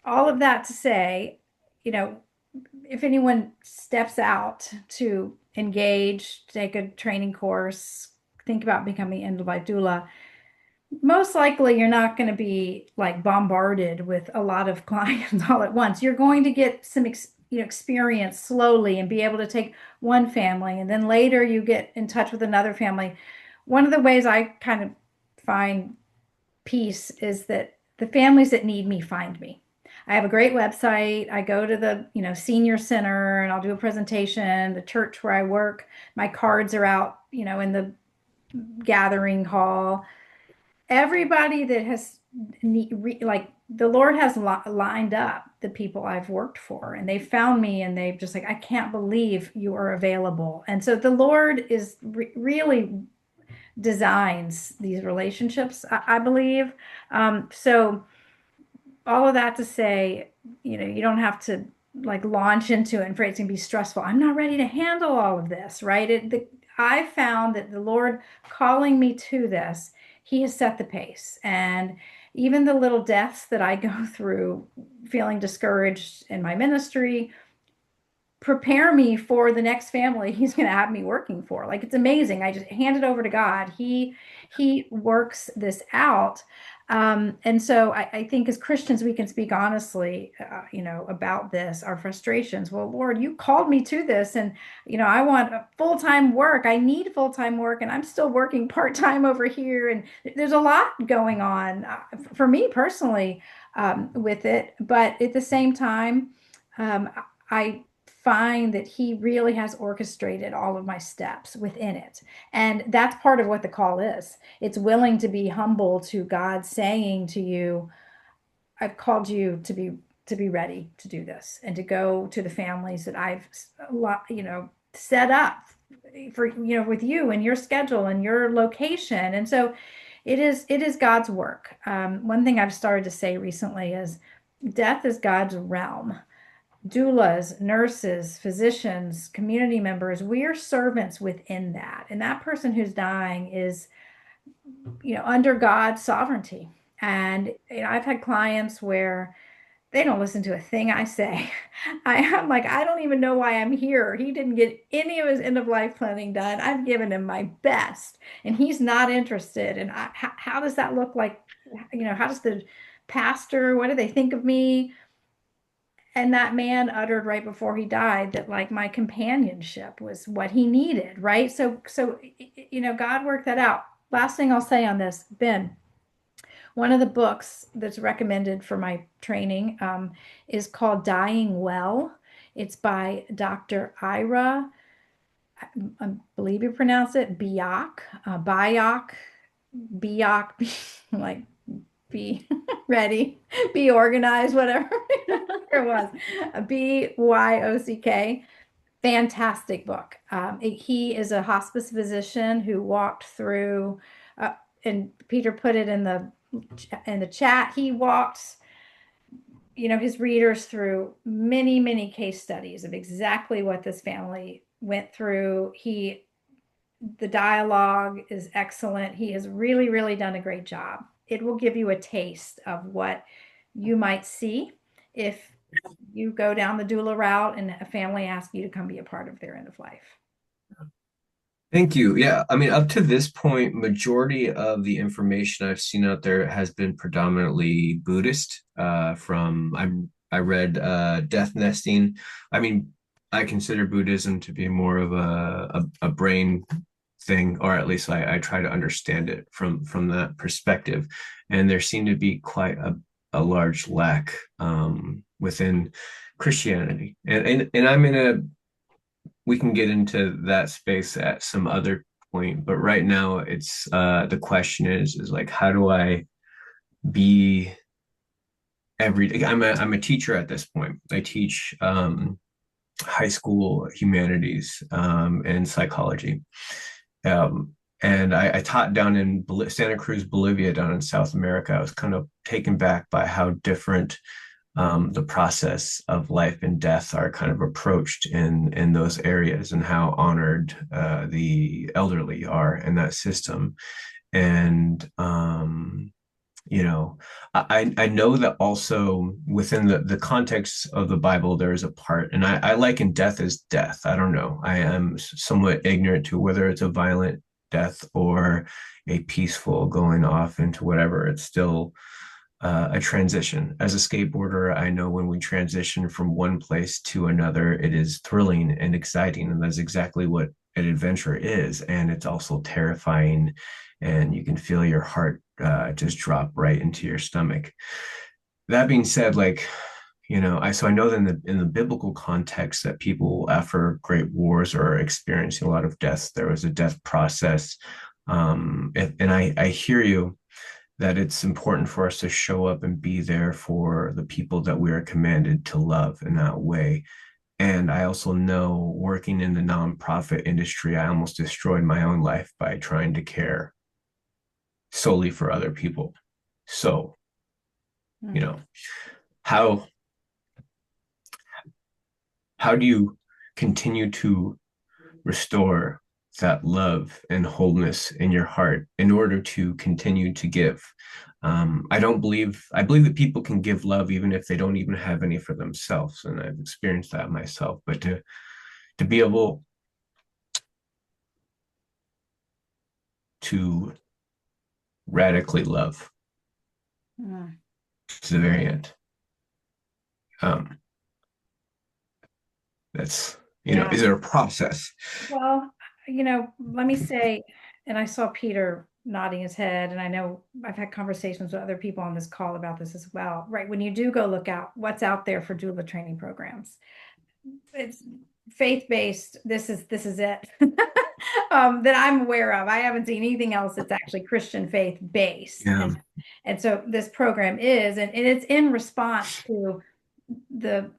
all of that to say, you know, if anyone steps out to engage, take a training course, think about becoming end of life doula, most likely you're not going to be like bombarded with a lot of clients all at once. You're going to get some experience slowly and be able to take one family, and then later you get in touch with another family. One of the ways I kind of find peace is that the families that need me find me. I have a great website. I go to the, senior center, and I'll do a presentation. The church where I work, my cards are out, in the gathering hall. Everybody that has like the Lord has lined up the people I've worked for, and they found me, and they've just like, I can't believe you are available. And so the Lord is really designs these relationships, I believe. So all of that to say, you don't have to like launch into it and for it to be stressful. I'm not ready to handle all of this, right? I found that the Lord calling me to this, He has set the pace. And even the little deaths that I go through, feeling discouraged in my ministry, prepare me for the next family He's going to have me working for. Like, it's amazing. I just hand it over to God. He works this out. And so I think as Christians, we can speak honestly, about this, our frustrations. Well, Lord, you called me to this, and, I want a full-time work. I need full-time work, and I'm still working part-time over here. And there's a lot going on for me personally with it. But at the same time, I find that He really has orchestrated all of my steps within it. And that's part of what the call is. It's willing to be humble to God saying to you, I've called you to be ready to do this and to go to the families that I've set up for, with you and your schedule and your location. And so it is God's work. One thing I've started to say recently is death is God's realm. Doulas, nurses, physicians, community members, we are servants within that. And that person who's dying is, under God's sovereignty. And I've had clients where they don't listen to a thing I say. I'm like, I don't even know why I'm here. He didn't get any of his end of life planning done. I've given him my best, and he's not interested. And how does that look like? How does the pastor, what do they think of me? And that man uttered right before he died that like my companionship was what he needed, right? So God worked that out. Last thing I'll say on this, Ben, one of the books that's recommended for my training is called Dying Well. It's by Dr. Ira, I believe you pronounce it Biak, Biak, like be ready, be organized, whatever it was. Byock. Fantastic book. He is a hospice physician who walked through, and Peter put it in the chat. He walked, his readers through many, many case studies of exactly what this family went through. The dialogue is excellent. He has really, really done a great job. It will give you a taste of what you might see if you go down the doula route and a family asks you to come be a part of their end of life. Thank you. Yeah, I mean, up to this point, majority of the information I've seen out there has been predominantly Buddhist. I read Death Nesting. I mean, I consider Buddhism to be more of a brain thing, or at least I try to understand it from that perspective. And there seemed to be quite a large lack within Christianity. And I'm in we can get into that space at some other point, but right now it's the question is like, how do I be every day? I'm a teacher at this point. I teach high school humanities and psychology. And I taught down in Santa Cruz, Bolivia, down in South America. I was kind of taken back by how different the process of life and death are kind of approached in those areas, and how honored the elderly are in that system. And I know that also within the context of the Bible, there is a part, and I liken death as death. I don't know. I am somewhat ignorant to whether it's a violent death or a peaceful going off into whatever. It's still a transition. As a skateboarder, I know when we transition from one place to another, it is thrilling and exciting. And that's exactly what an adventure is. And it's also terrifying. And you can feel your heart just drop right into your stomach. That being said, like, I know that in the biblical context that people after great wars are experiencing a lot of deaths. There was a death process. And I hear you that it's important for us to show up and be there for the people that we are commanded to love in that way. And I also know, working in the nonprofit industry, I almost destroyed my own life by trying to care solely for other people. So, how do you continue to restore that love and wholeness in your heart in order to continue to give? I believe that people can give love even if they don't even have any for themselves. And I've experienced that myself, but to be able to radically love to the very end. That's, is there a process? Well, let me say, and I saw Peter nodding his head, and I know I've had conversations with other people on this call about this as well, right? When you do go look out what's out there for doula training programs, it's faith-based. This is it that I'm aware of. I haven't seen anything else that's actually Christian faith-based. Yeah. And so this program is, and it's in response to the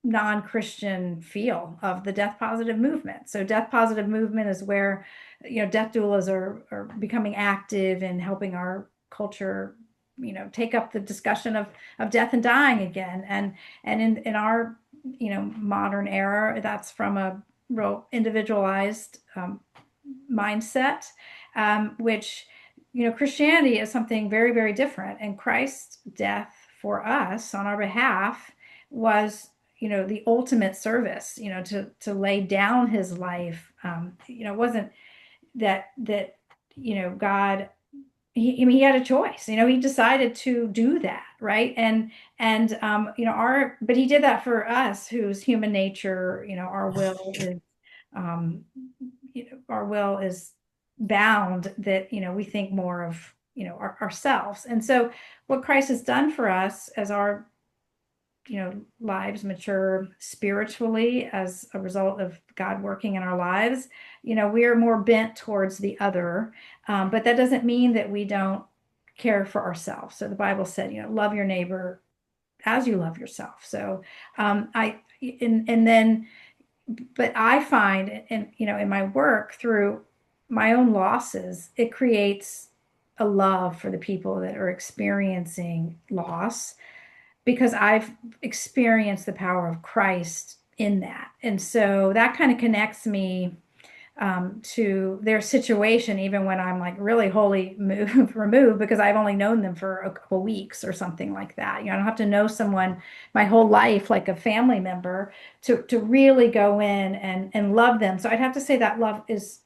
non-Christian feel of the death positive movement. So death positive movement is where, death doulas are becoming active in helping our culture, take up the discussion of death and dying again. And in our, modern era, that's from a real individualized mindset, which, Christianity is something very, very different. And Christ's death for us on our behalf was, the ultimate service, to lay down his life. It wasn't that, God, I mean, he had a choice, he decided to do that, right? And but he did that for us, whose human nature, um, our will is bound, that, we think more of, ourselves. And so what Christ has done for us as our, lives mature spiritually as a result of God working in our lives, we are more bent towards the other. But that doesn't mean that we don't care for ourselves. So the Bible said, love your neighbor as you love yourself. So and then, but I find, in my work, through my own losses, it creates a love for the people that are experiencing loss, because I've experienced the power of Christ in that. And so that kind of connects me to their situation, even when I'm like really wholly removed, because I've only known them for a couple weeks or something like that. I don't have to know someone my whole life, like a family member, to really go in and love them. So I'd have to say that love is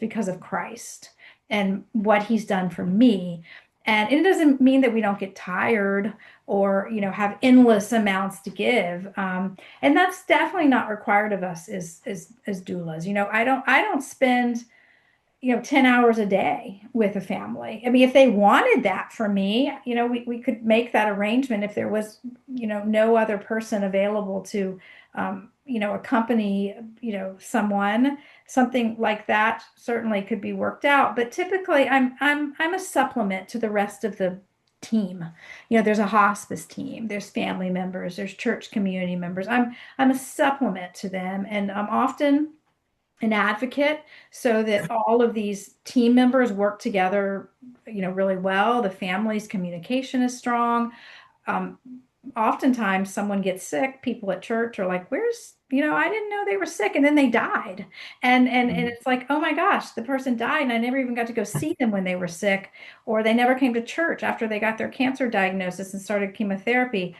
because of Christ and what he's done for me. And it doesn't mean that we don't get tired or, have endless amounts to give. And that's definitely not required of us as doulas. I don't spend, 10 hours a day with a family. I mean, if they wanted that for me, we could make that arrangement if there was, no other person available to, accompany, someone. Something like that certainly could be worked out. But typically I'm a supplement to the rest of the team. There's a hospice team, there's family members, there's church community members. I'm a supplement to them, and I'm often an advocate, so that all of these team members work together, really well. The family's communication is strong. Um, Oftentimes someone gets sick, people at church are like, where's, I didn't know they were sick, and then they died. And it's like, oh my gosh, the person died and I never even got to go see them when they were sick, or they never came to church after they got their cancer diagnosis and started chemotherapy.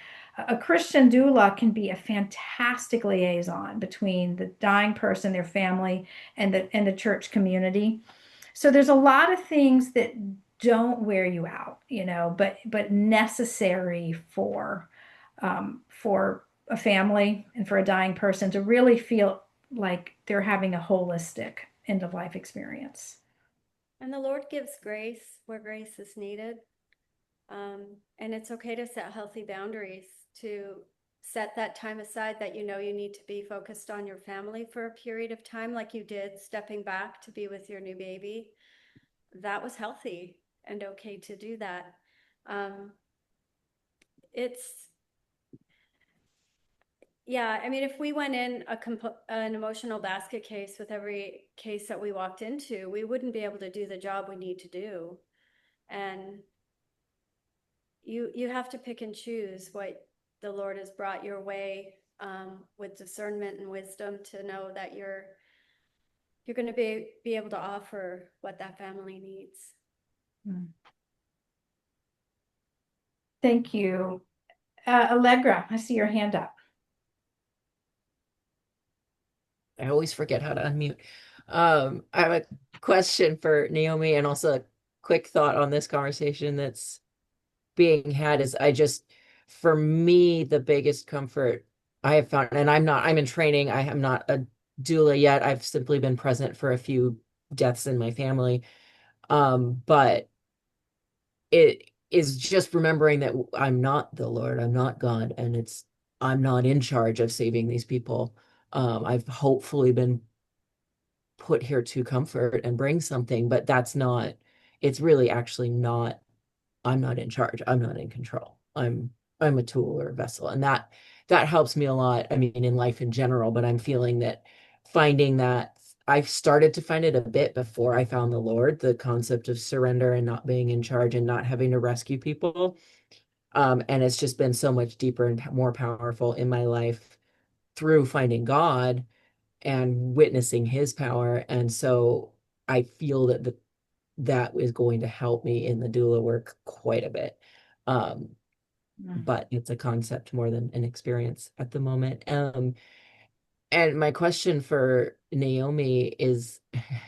A Christian doula can be a fantastic liaison between the dying person, their family, and the church community. So there's a lot of things that don't wear you out, but necessary for a family and for a dying person to really feel like they're having a holistic end of life experience. And the Lord gives grace where grace is needed. And it's okay to set healthy boundaries, to set that time aside that you need to be focused on your family for a period of time, like you did, stepping back to be with your new baby. That was healthy and okay to do that. Yeah, I mean, if we went in an emotional basket case with every case that we walked into, we wouldn't be able to do the job we need to do. And you have to pick and choose what the Lord has brought your way, with discernment and wisdom, to know that you're going to be able to offer what that family needs. Thank you. Allegra, I see your hand up. I always forget how to unmute. I have a question for Naomi, and also a quick thought on this conversation that's being had is for me, the biggest comfort I have found, and I'm in training. I am not a doula yet. I've simply been present for a few deaths in my family. But it is just remembering that I'm not the Lord, I'm not God, and I'm not in charge of saving these people. I've hopefully been put here to comfort and bring something, but it's really actually not, I'm not in charge. I'm not in control. I'm a tool or a vessel. And that helps me a lot. I mean, in life in general, but I'm feeling that finding that I've started to find it a bit before I found the Lord, the concept of surrender and not being in charge and not having to rescue people. And it's just been so much deeper and more powerful in my life through finding God and witnessing his power. And so I feel that that is going to help me in the doula work quite a bit. Um, but it's a concept more than an experience at the moment. And my question for Naomi is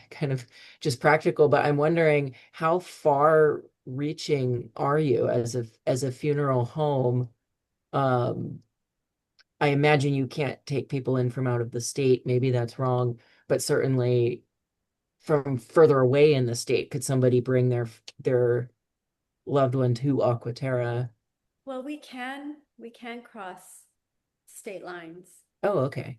kind of just practical, but I'm wondering how far reaching are you as a funeral home? Um, I imagine you can't take people in from out of the state. Maybe that's wrong, but certainly from further away in the state, could somebody bring their loved one to Aquaterra? Well, we can cross state lines. Oh, okay.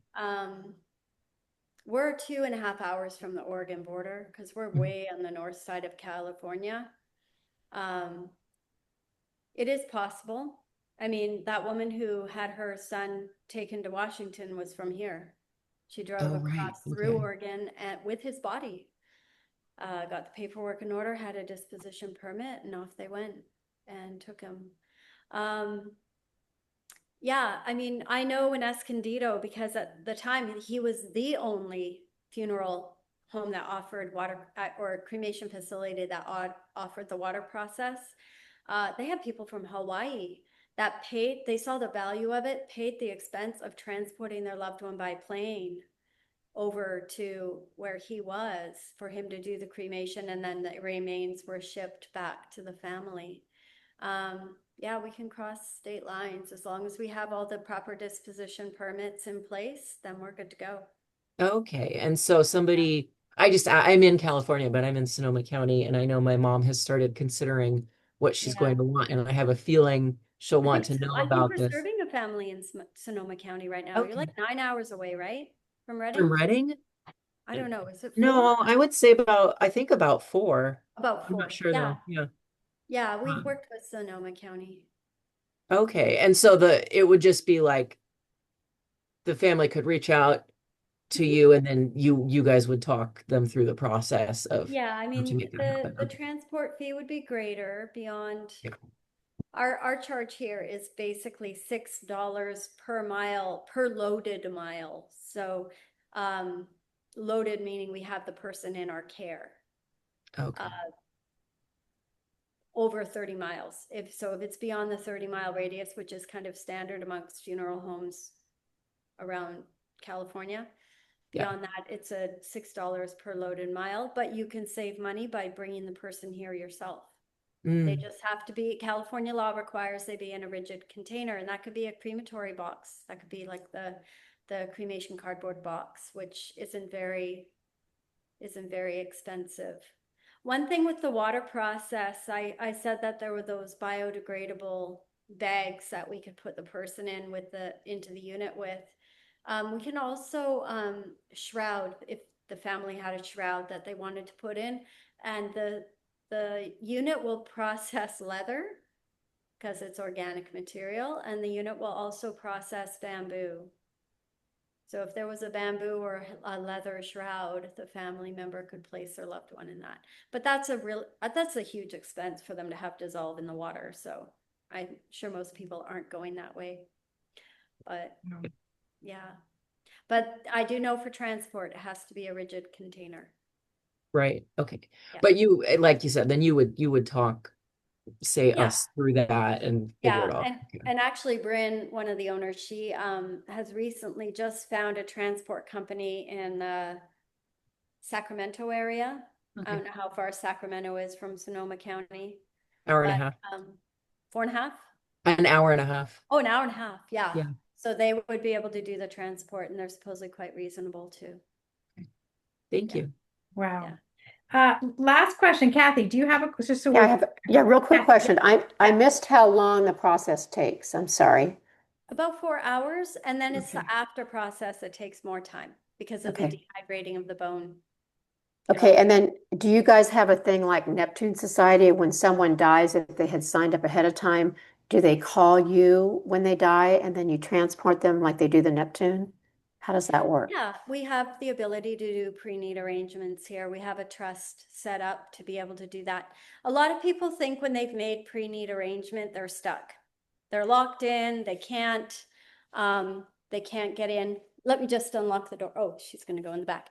We're 2.5 hours from the Oregon border because we're way on the north side of California. It is possible. I mean, that woman who had her son taken to Washington was from here. She drove Oh, right. across through Okay. Oregon and with his body, got the paperwork in order, had a disposition permit, and off they went and took him. Um, yeah, I mean, I know in Escondido because at the time he was the only funeral home that offered water or cremation facility that offered the water process. They had people from Hawaii that paid, they saw the value of it, paid the expense of transporting their loved one by plane over to where he was for him to do the cremation, and then the remains were shipped back to the family. Yeah, we can cross state lines as long as we have all the proper disposition permits in place, then we're good to go. Okay. And so I'm in California, but I'm in Sonoma County, and I know my mom has started considering what she's Yeah. going to want, and I have a feeling she'll I want think to so. know I think about we're this. serving a family in Sonoma County right now. You're Okay. like 9 hours away, right? From From Reading? Reading? I don't know. Is it 4? No, I would say I think about 4. About I'm not 4. sure Yeah. though. Yeah. Yeah, we've Um, worked with Sonoma County. okay. And so it would just be like the family could reach out to Mhm. you, and then you guys would talk them through the process of Yeah, I how to mean, make that the happen. the Okay. transport fee would be greater beyond Yeah. our charge here is basically $6 per mile per loaded mile. So loaded meaning we have the person in our care Okay. over 30 miles. If it's beyond the 30-mile radius, which is kind of standard amongst funeral homes around California, Yeah. beyond that, it's a $6 per loaded mile, but you can save money by bringing the person here yourself. They Mm. just have to be, California law requires they be in a rigid container, and that could be a crematory box. That could be like the cremation cardboard box, which isn't very expensive. One thing with the water process, I said that there were those biodegradable bags that we could put the person in into the unit with. We can also shroud if the family had a shroud that they wanted to put in, and the unit will process leather because it's organic material, and the unit will also process bamboo. So if there was a bamboo or a leather shroud, the family member could place their loved one in that. But that's a huge expense for them to have dissolve in the water. So I'm sure most people aren't going that way. But yeah. But I do know for transport, it has to be a rigid container. Right. Okay. Yeah. But like you said, then you would talk, say Yeah. us through that and figure Yeah, it out. and actually Bryn, one of the owners, she has recently just found a transport company in Sacramento area. I Okay. don't know how far Sacramento is from Sonoma County, Hour and a but half. 4.5. An hour and a half. Oh, an hour and a half. Yeah. Yeah. So they would be able to do the transport, and they're supposedly quite reasonable too. Thank Yeah. you. Wow. Yeah. Last question, Kathy, do you have just so Yeah, I we're have, real quick question. I missed how long the process takes. I'm sorry. About 4 hours, and then it's the Okay. after process that takes more time because of the Okay. dehydrating of the bone. Okay, and then do you guys have a thing like Neptune Society when someone dies, if they had signed up ahead of time, do they call you when they die and then you transport them like they do the Neptune? How does that work? Yeah, we have the ability to do pre-need arrangements here. We have a trust set up to be able to do that. A lot of people think when they've made pre-need arrangement, they're stuck. They're locked in, they can't get in. Let me just unlock the door. Oh, she's gonna go in the back.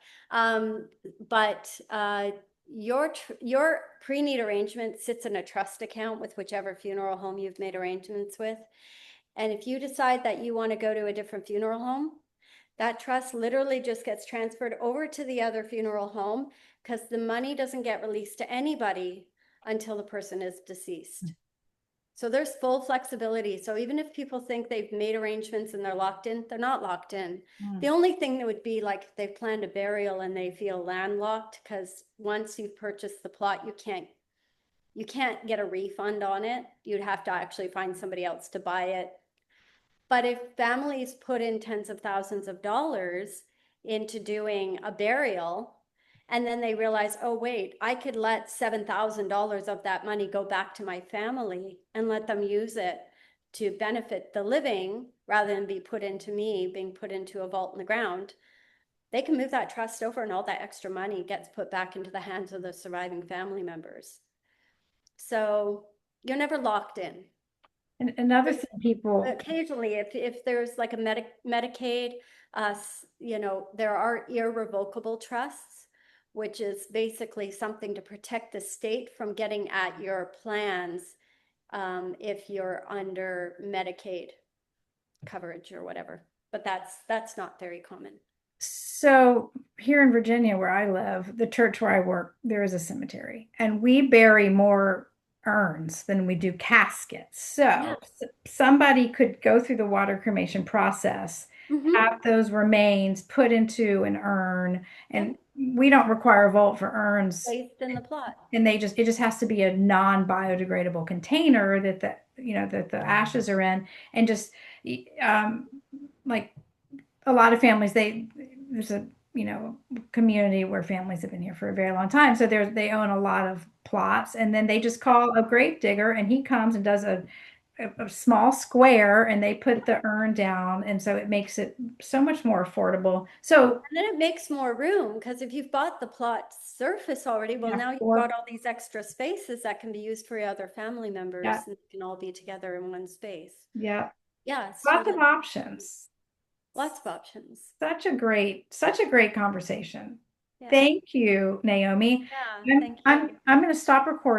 But your pre-need arrangement sits in a trust account with whichever funeral home you've made arrangements with. And if you decide that you want to go to a different funeral home, that trust literally just gets transferred over to the other funeral home because the money doesn't get released to anybody until the person is deceased. So there's full flexibility. So even if people think they've made arrangements and they're locked in, they're not locked in. The only thing that would be like if they've planned a burial and they feel landlocked, because once you've purchased the plot, you can't get a refund on it. You'd have to actually find somebody else to buy it. But if families put in tens of thousands of dollars into doing a burial, and then they realize, oh, wait, I could let $7,000 of that money go back to my family and let them use it to benefit the living rather than be put into me, being put into a vault in the ground, they can move that trust over and all that extra money gets put back into the hands of the surviving family members. So you're never locked in. And another thing people Occasionally, if there's like a Medicaid, there are irrevocable trusts, which is basically something to protect the state from getting at your plans if you're under Medicaid coverage or whatever. But that's not very common. So here in Virginia, where I live, the church where I work, there is a cemetery, and we bury more urns than we do caskets. So Yeah. somebody could go through the water cremation process, have those remains put into an urn, and we don't require a vault for urns. Placed in the plot. And it just has to be a non-biodegradable container that the ashes are in, and just like a lot of families, there's a community where families have been here for a very long time, so they own a lot of plots, and then they just call a grave digger, and he comes and does a small square, and they put the urn down, and so it makes it so much more affordable. So and then it makes more room because if you've bought the plot surface already, well, now you've got all these extra spaces that can be used for your other family members, and you can all be together in one space. Yeah, Lots of options. Lots of options. Such a great conversation. Yeah. Thank you, Naomi. Yeah, thank you. I'm going to stop recording.